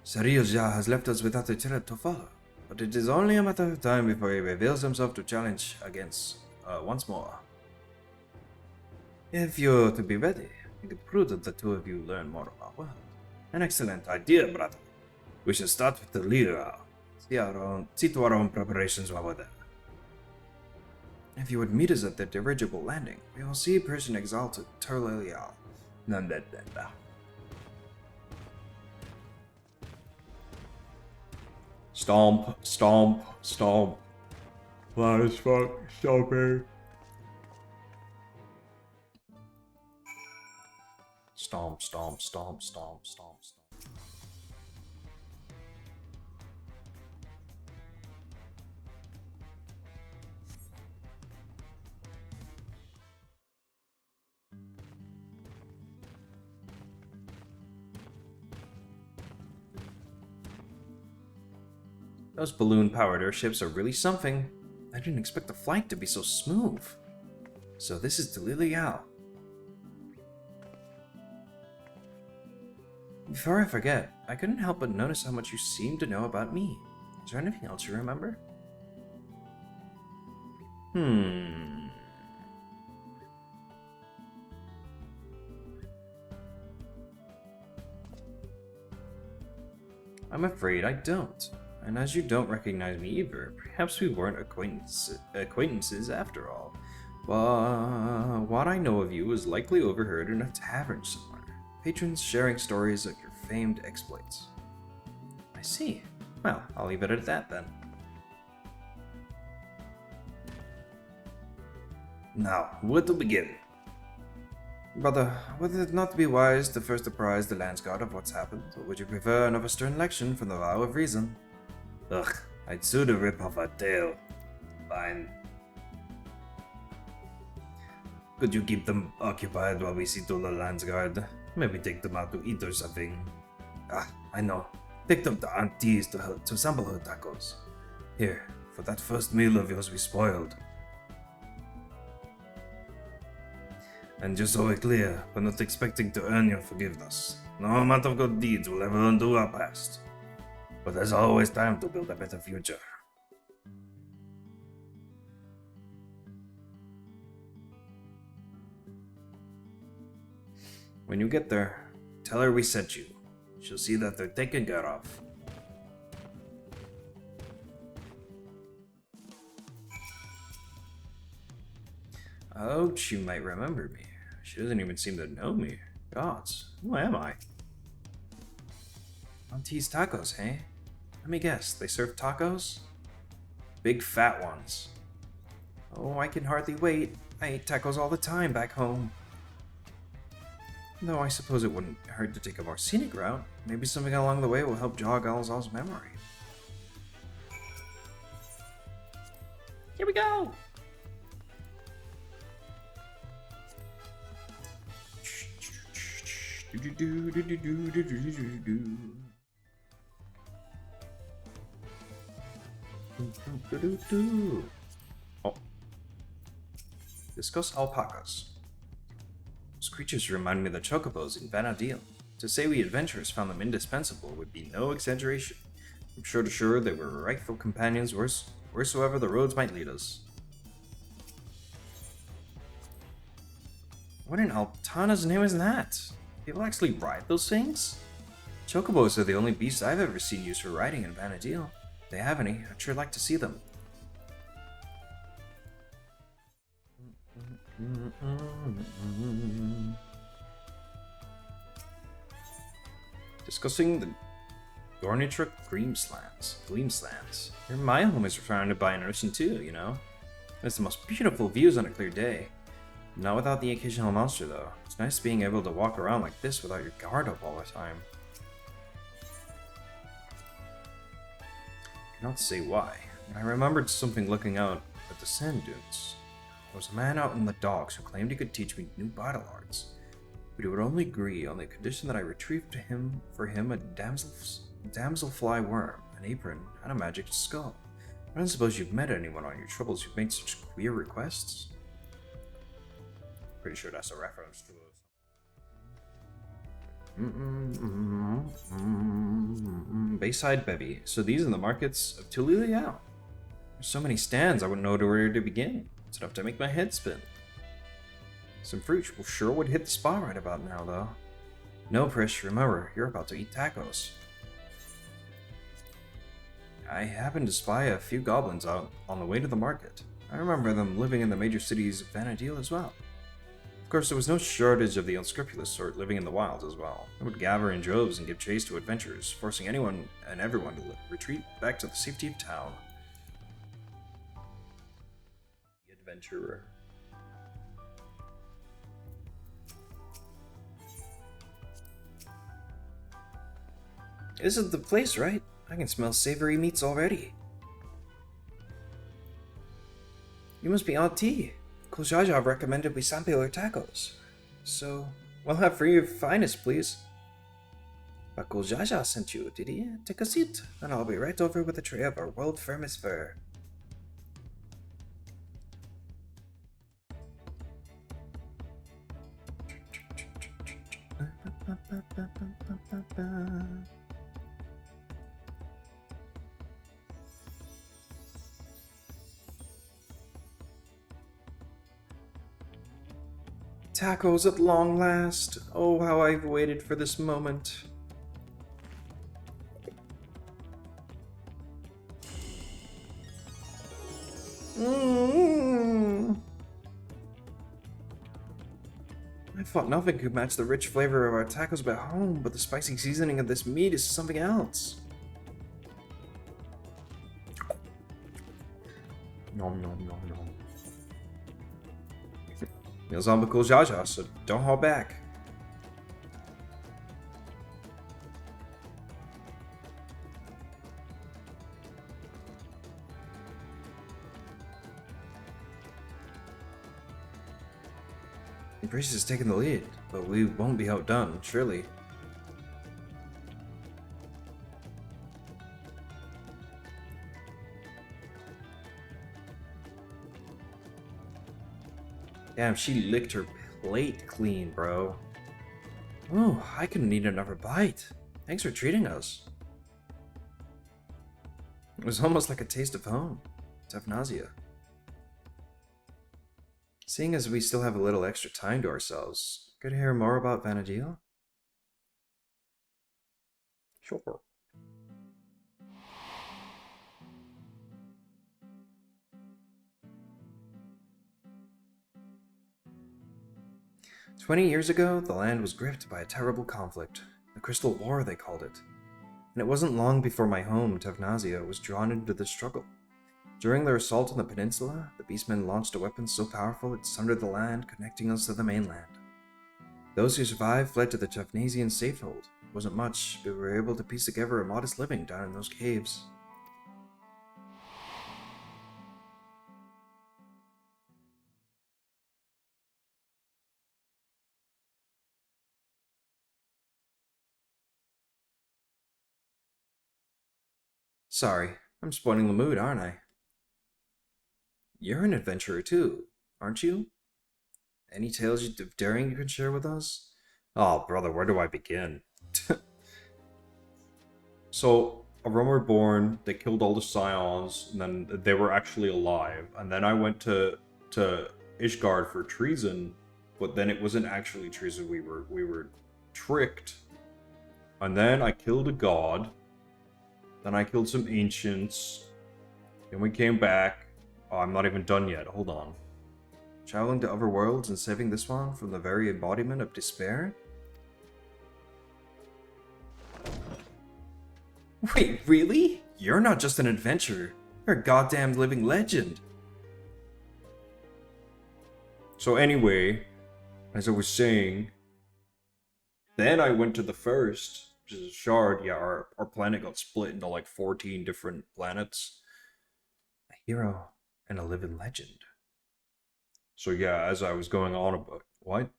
Sarilja has left us without a threat to follow, but it is only a matter of time before he reveals himself to challenge against once more. If you're to be ready, I think it's prudent the two of you learn more of our world. An excellent idea, brother. We should start with the leader. See to our own preparations while we're there. If you would meet us at the dirigible landing, we will see a person exalted, Turlilial. Stomp, stomp, stomp. Loud as fuck, stomping. Stomp, stomp, stomp, stomp, stomp, stomp. Those balloon-powered airships are really something. I didn't expect the flight to be so smooth. So this is Delilial. Before I forget, I couldn't help but notice how much you seem to know about me. Is there anything else you remember? I'm afraid I don't. And as you don't recognize me either, perhaps we weren't acquaintances after all. But what I know of you was likely overheard in a tavern somewhere. Patrons sharing stories of your famed exploits. I see. Well, I'll leave it at that then. Now, where to begin? Brother, would it not be wise to first apprise the Landsguard of what's happened, or would you prefer another stern lection from the vow of reason? Ugh, I'd sooner rip off a tail. Fine. Could you keep them occupied while we see to the Landsguard? Maybe take them out to eat or something. Ah, I know. picked up the aunties to sample her tacos. Here, for that first meal of yours we spoiled. And just so we're clear, we're not expecting to earn your forgiveness. No amount of good deeds will ever undo our past. But there's always time to build a better future. When you get there, tell her we sent you. She'll see that they're taken care of. I hope she might remember me. She doesn't even seem to know me. Gods, who am I? Auntie's tacos, hey? Let me guess, they serve tacos? Big fat ones. Oh, I can hardly wait. I ate tacos all the time back home. Though I suppose it wouldn't hurt to take a more scenic route. Maybe something along the way will help jog Alzal's memory. Here we go! Oh. Discuss alpacas. Those creatures remind me of the chocobos in Vana'diel. To say we adventurers found them indispensable would be no exaggeration. I'm sure to sure they were rightful companions wheresoever the roads might lead us. What in Altana's name is that? People actually ride those things? Chocobos are the only beasts I've ever seen used for riding in Vana'diel. If they have any, I'd sure like to see them. Discussing the Gornitra Gleamslands. Here my home is surrounded by an ocean too, you know? It's the most beautiful views on a clear day. Not without the occasional monster though. It's nice being able to walk around like this without your guard up all the time. I cannot say why, but I remembered something looking out at the sand dunes. There was a man out in the docks who claimed he could teach me new battle arts, but he would only agree on the condition that I retrieved for him a damselfly worm, an apron, and a magic skull. I don't suppose you've met anyone on your travels who've made such queer requests? Pretty sure that's a reference to Bayside Bevy. So these are the markets of Tuliliao. There's so many stands I wouldn't know where to begin. It's enough to make my head spin. Some fruit sure would hit the spot right about now, though. No, Prish, remember, you're about to eat tacos. I happened to spy a few goblins out on the way to the market. I remember them living in the major cities of Vana'diel as well. Of course, there was no shortage of the unscrupulous sort living in the wilds as well. They would gather in droves and give chase to adventurers, forcing anyone and everyone to retreat back to the safety of town. The adventurer. This is the place, right? I can smell savory meats already. You must be Auntie. Kuljaja recommended we sample her tacos. So, we'll have for your finest, please. But Kuljaja sent you, did he? Take a seat, and I'll be right over with a tray of our world famous fare. Tacos at long last. Oh, how I've waited for this moment. I thought nothing could match the rich flavor of our tacos back home, but the spicy seasoning of this meat is something else. Nom nom nom nom. Meal's on Bakul Jaja, so don't hold back. Grace is taking the lead, but we won't be outdone, surely. Damn, she licked her plate clean, bro. Oh, I couldn't eat another bite. Thanks for treating us. It was almost like a taste of home. Tefnasia. Seeing as we still have a little extra time to ourselves, could I hear more about Vana'diel? Sure. "20 years ago, the land was gripped by a terrible conflict. The Crystal War, they called it. And it wasn't long before my home, Tefnasia, was drawn into the struggle. During their assault on the peninsula, the Beastmen launched a weapon so powerful it sundered the land, connecting us to the mainland. Those who survived fled to the Tefnasian safehold. It wasn't much, but we were able to piece together a modest living down in those caves." Sorry, I'm spoiling the mood, aren't I? You're an adventurer too, aren't you? Any tales of daring you can share with us? Oh, brother, where do I begin? So, a realm were born, they killed all the scions, and then they were actually alive. And then I went to Ishgard for treason, but then it wasn't actually treason, we were tricked. And then I killed a god. Then I killed some ancients. Then we came back. Oh, I'm not even done yet. Hold on. Traveling to other worlds and saving this one from the very embodiment of despair? Wait, really? You're not just an adventurer. You're a goddamn living legend. So anyway, as I was saying, then I went to the first, which is a shard. Yeah, our planet got split into like 14 different planets. A hero and a living legend. So yeah, as I was going on about... What?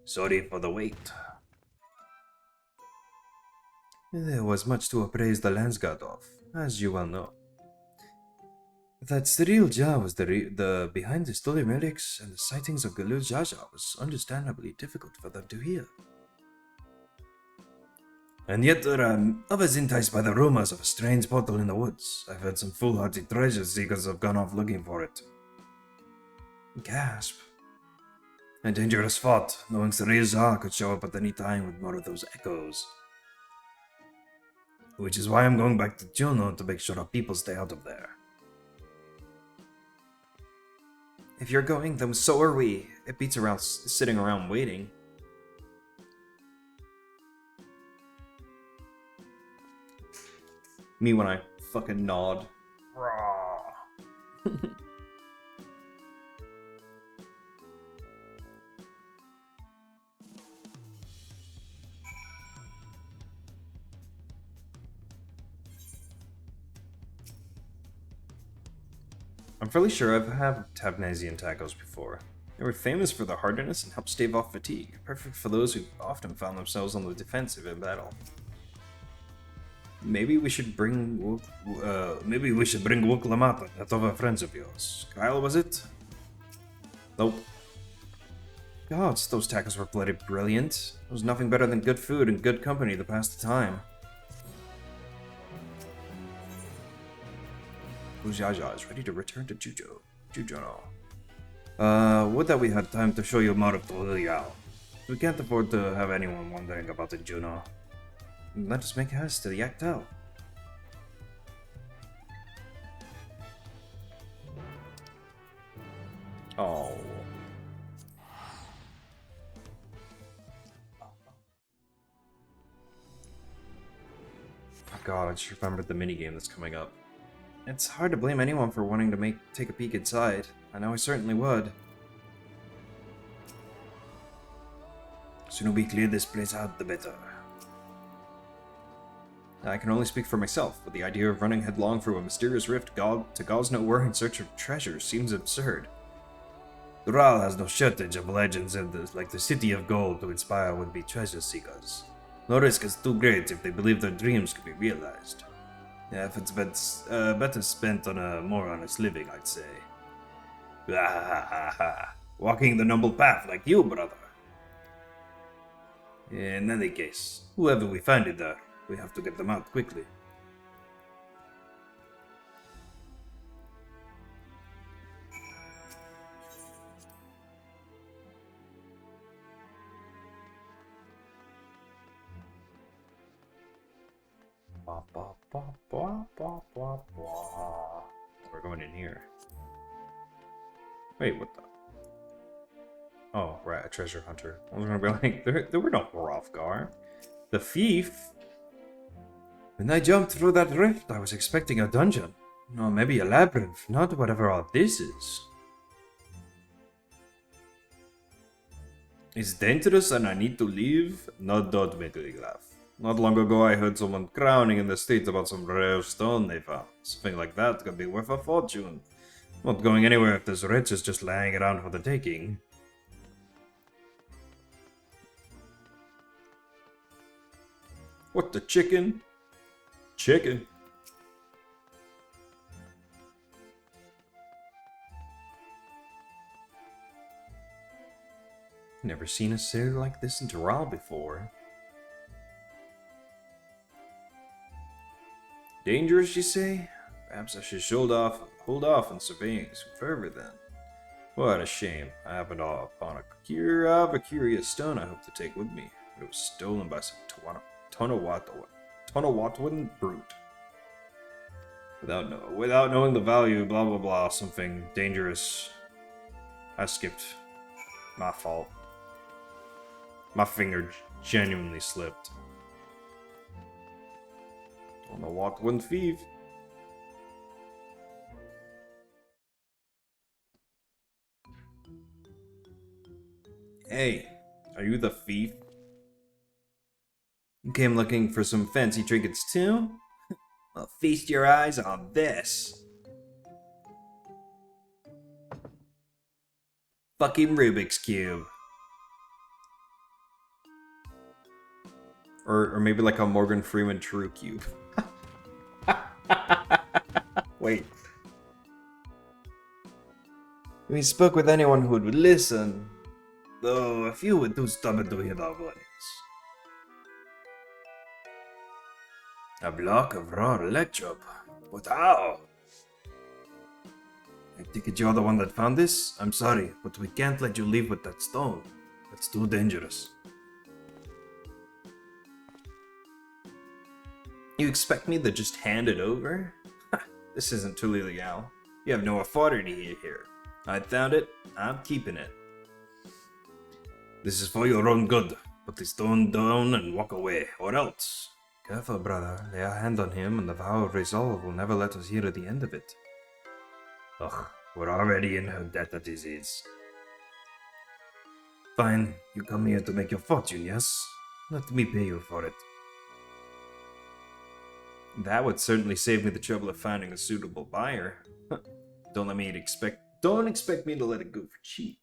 Sorry for the wait. There was much to appraise the Landsguard of, as you well know. That Cyril Jah was the behind the stolen relics and the sightings of Galil Jaja was understandably difficult for them to hear. And yet there are others enticed by the rumors of a strange portal in the woods. I've heard some foolhardy treasure seekers have gone off looking for it. Gasp. A dangerous thought, knowing Cyril Jah could show up at any time with more of those echoes. Which is why I'm going back to Jueno to make sure our people stay out of there. If you're going, then so are we. It beats around sitting around waiting. Me when I fucking nod. I'm fairly sure I've had Tefnasian tacos before. They were famous for their hardiness and helped stave off fatigue, perfect for those who often found themselves on the defensive in battle. Maybe we should bring Wuklamata, that other friends of yours. Kyle, was it? Nope. Gods, those tacos were bloody brilliant. There was nothing better than good food and good company to pass the time. Ujaja is ready to return to Jujono. Would that we had time to show you more of Toluyao. We can't afford to have anyone wondering about the Juno. Let us make haste to the Yaktel. Oh. Oh god, I just remembered the minigame that's coming up. It's hard to blame anyone for wanting to take a peek inside. I know I certainly would. The sooner we clear this place out, the better. I can only speak for myself, but the idea of running headlong through a mysterious rift to gods nowhere in search of treasure seems absurd. Dural has no shortage of legends like the City of Gold to inspire would-be treasure seekers. No risk is too great if they believe their dreams could be realized. Yeah, if it's better spent on a more honest living, I'd say. Walking the noble path like you, brother. In any case, whoever we find in there, we have to get them out quickly. We're going in here. Wait, what the? Oh, right, a treasure hunter. I was gonna be like, there were no Hrothgar. The thief? When I jumped through that rift, I was expecting a dungeon. Or maybe a labyrinth, not whatever all this is. It's dangerous and I need to leave? No, don't make me laugh. Not long ago I heard someone crowning in the streets about some rare stone they found. Something like that could be worth a fortune. Not going anywhere if this rich is just lying around for the taking. What the chicken? Chicken. Never seen a sailor like this in Doral before. Dangerous, you say? Perhaps I should hold off on surveying some further then. What a shame. I happened upon a curious stone I hope to take with me. But it was stolen by some Tonawatwan brute. Without knowing the value, blah blah blah, something dangerous. I skipped. My fault. My finger genuinely slipped. Tonawatwan thief. Hey, are you the thief? You came looking for some fancy trinkets too? Well, feast your eyes on this. Fucking Rubik's Cube. Or maybe like a Morgan Freeman True Cube. Wait. We spoke with anyone who would listen, though a few were too stubborn to hear our warnings. A block of raw electrum? But how? I take it you're the one that found this? I'm sorry, but we can't let you leave with that stone. It's too dangerous. You expect me to just hand it over? This isn't truly legal. You have no authority here. I found it, I'm keeping it. This is for your own good. Put the stone down and walk away, or else. Careful, brother. Lay a hand on him, and the vow of resolve will never let us hear the end of it. Ugh, we're already in her debt as it is. Fine, you come here to make your fortune, yes? Let me pay you for it. That would certainly save me the trouble of finding a suitable buyer. Don't expect me to let it go for cheap.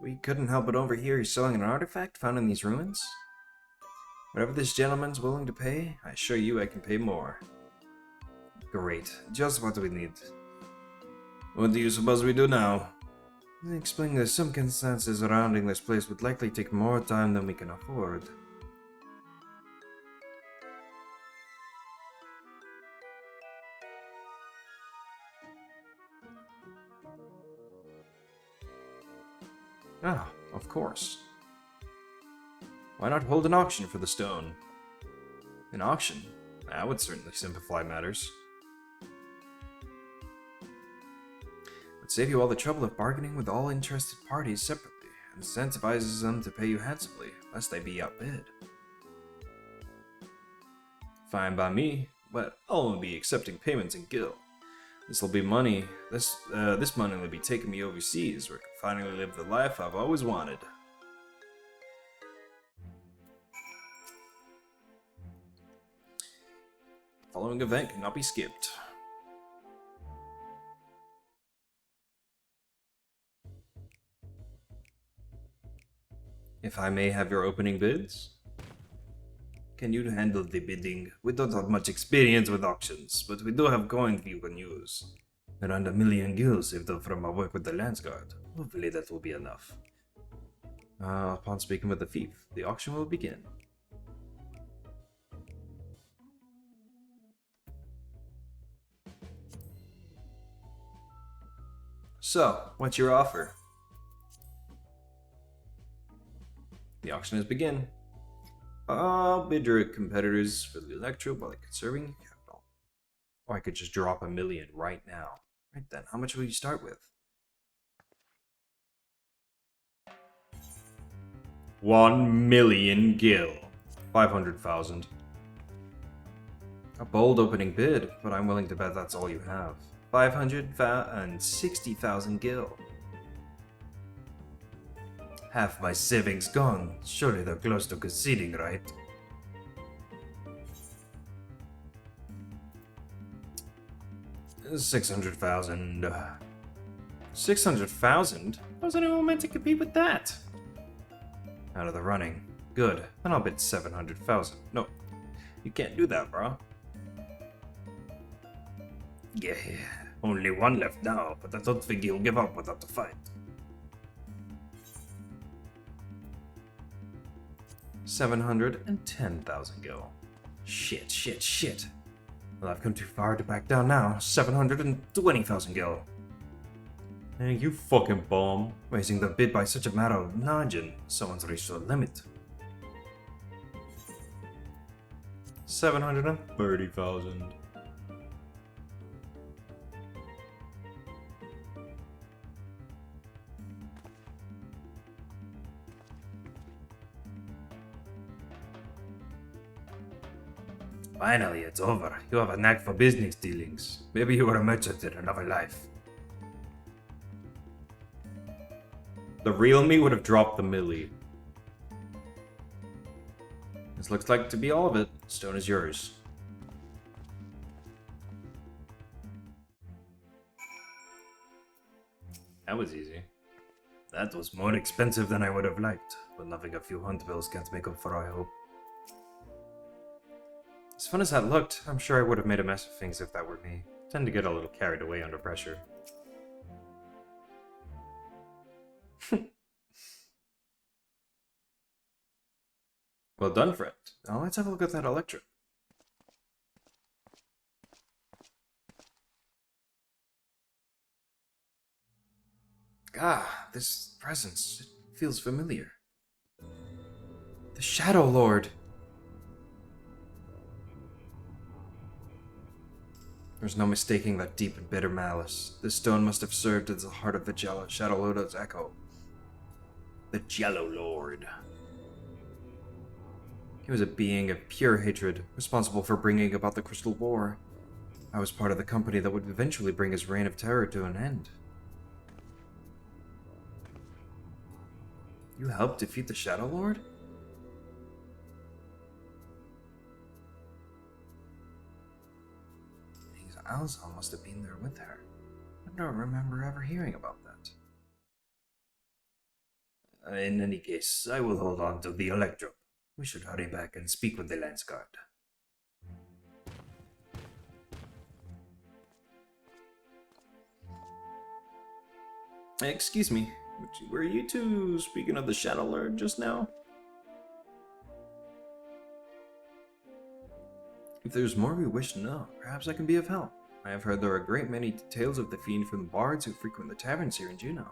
We couldn't help but overhear you selling an artifact found in these ruins. Whatever this gentleman's willing to pay, I assure you I can pay more. Great, just what we need. What do you suppose we do now? Explain that some circumstances surrounding this place would likely take more time than we can afford. Ah, of course. Why not hold an auction for the stone? An auction? That would certainly simplify matters. Would save you all the trouble of bargaining with all interested parties separately, and incentivizes them to pay you handsomely, lest they be outbid. Fine by me, but I'll only be accepting payments in gil. This money will be taking me overseas, where I can finally live the life I've always wanted. Following event cannot be skipped. If I may have your opening bids? Can you handle the bidding? We don't have much experience with auctions, but we do have coins you can use. Around 1,000,000 gil saved up from my work with the Landsguard. Hopefully that will be enough. Upon speaking with the thief, the auction will begin. So, what's your offer? The auction has begun. I'll bid your competitors for the Electro while conserving your capital. Or I could just drop 1,000,000 right now. Right then, how much will you start with? 1,000,000 gil. 500,000. A bold opening bid, but I'm willing to bet that's all you have. 560,000 gil. Half my savings gone. Surely they're close to conceding, right? $600,000. 600,000? How was anyone meant to compete with that? Out of the running. Good. Then I'll bid 700,000. No, you can't do that, bro. Yeah, only one left now, but I don't think he'll give up without a fight. 710,000 gil. Shit. Well, I've come too far to back down now. 720,000 gil. Hey, you fucking bomb. Raising the bid by such a matter of margin. Someone's reached the limit. 730,000. Finally, it's over. You have a knack for business dealings. Maybe you were a merchant in another life. The real me would have dropped the milli. This looks like to be all of it. Stone is yours. That was easy. That was more expensive than I would have liked, but nothing a few hunt bills can't make up for, I hope. As fun as that looked, I'm sure I would have made a mess of things if that were me. I tend to get a little carried away under pressure. Well done, friend. Now let's have a look at that Electro. Ah, this presence, it feels familiar. The Shadow Lord! There's no mistaking that deep and bitter malice. This stone must have served as the heart of the Shadow Lord's echo. The Jello Lord. He was a being of pure hatred, responsible for bringing about the Crystal War. I was part of the company that would eventually bring his reign of terror to an end. You helped defeat the Shadow Lord? Alzal must have been there with her. I don't remember ever hearing about that. In any case, I will hold on to the Electro. We should hurry back and speak with the Landsguard. Excuse me, were you two speaking of the Shadow Lord just now? If there's more we wish to know, perhaps I can be of help. I have heard there are a great many tales of the fiend from the bards who frequent the taverns here in Juno.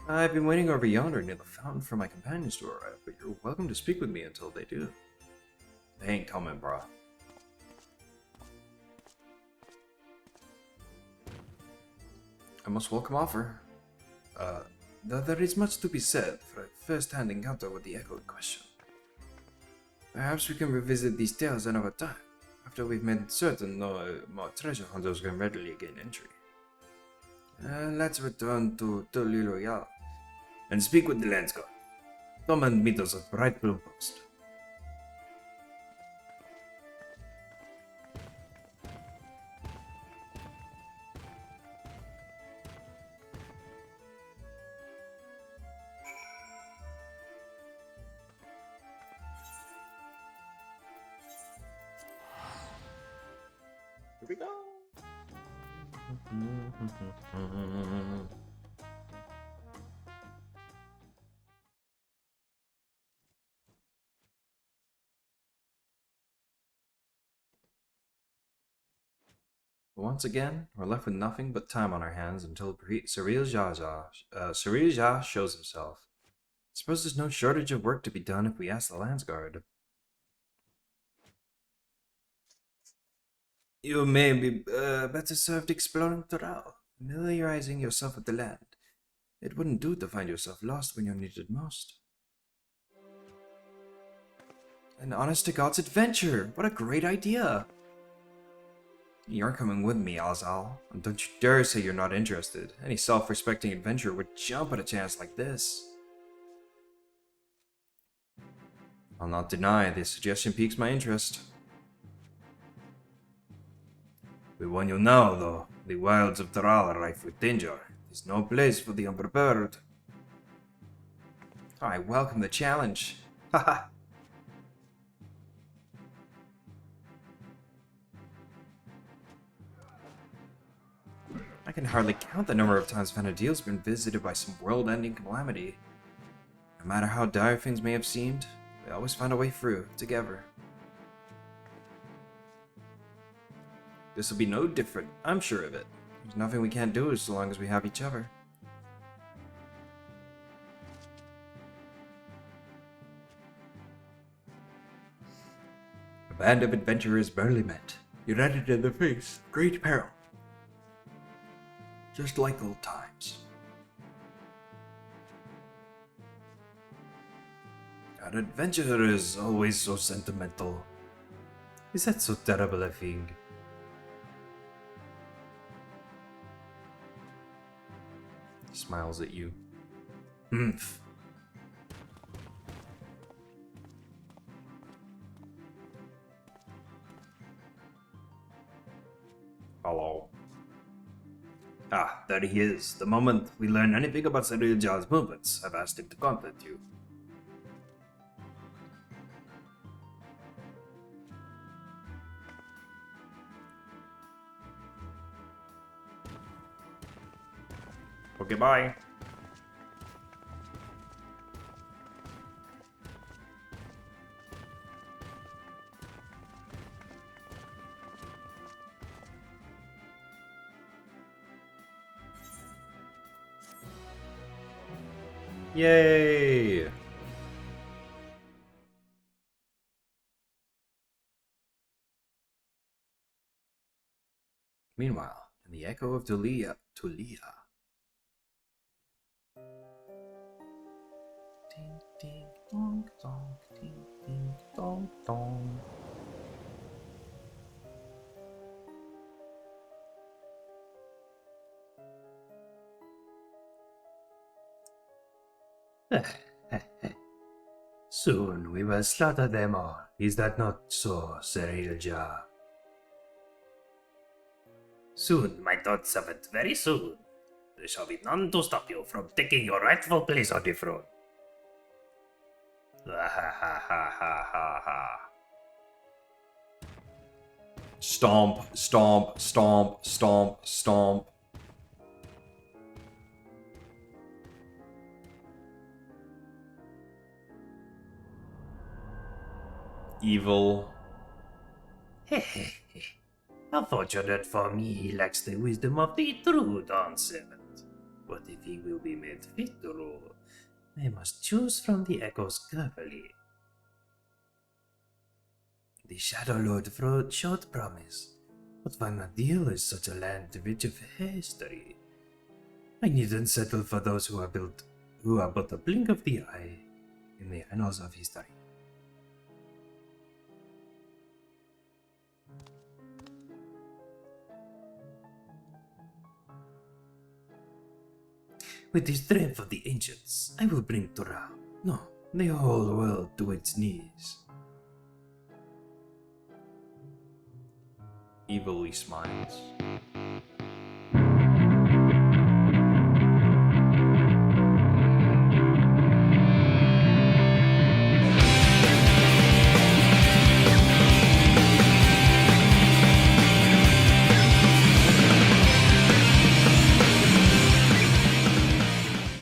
I've been waiting over yonder near the fountain for my companions to arrive, but you're welcome to speak with me until they do. They ain't coming, brah. A most welcome offer. There is much to be said for a first-hand encounter with the Echo in question. Perhaps we can revisit these tales another time, after we've made certain no more treasure hunters can readily gain entry. Let's return to l'Île Royale and speak with the Landsguard. Come and meet us at Bright Blue Post. we go. Once again, we're left with nothing but time on our hands until Surreal Jaja shows himself. Suppose there's no shortage of work to be done if we ask the Landsguard. You may be better served exploring Toral, familiarizing yourself with the land. It wouldn't do to find yourself lost when you're needed most. An honest-to-God's adventure! What a great idea! You're coming with me, Alzal, and don't you dare say you're not interested. Any self-respecting adventurer would jump at a chance like this. I'll not deny the suggestion piques my interest. We warn you now, though. The wilds of Taral are rife with danger. There's no place for the unprepared. I welcome the challenge. Haha. I can hardly count the number of times Vana'diel's been visited by some world-ending calamity. No matter how dire things may have seemed, we always find a way through, together. This will be no different, I'm sure of it. There's nothing we can't do so long as we have each other. A band of adventurers barely met, united in the face of great peril. Just like old times. An adventurer is always so sentimental. Is that so terrible a thing? He smiles at you. Humph. Hello. Ah, there he is. The moment we learn anything about Surreal Ja's movements, I've asked him to contact you. Okay, bye. Yay! Meanwhile, in the Echo of Tulia. Ding ding dong dong, ding ding dong dong. Soon we will slaughter them all. Is that not so, Surreal Ja? Soon, my thought servant, very soon. There shall be none to stop you from taking your rightful place on the throne. Ha ha ha ha ha ha. Stomp, stomp, stomp, stomp, stomp. Evil. Unfortunate for me, he lacks the wisdom of the true Dawn Servant. But if he will be made fit to rule, I must choose from the echoes carefully. The Shadow Lord showed promise, but Vana'diel is such a land rich of history. I needn't settle for those who are but a blink of the eye in the annals of history. With the strength of the ancients, I will bring Torah, no, the whole world to its knees. Evilly smiles.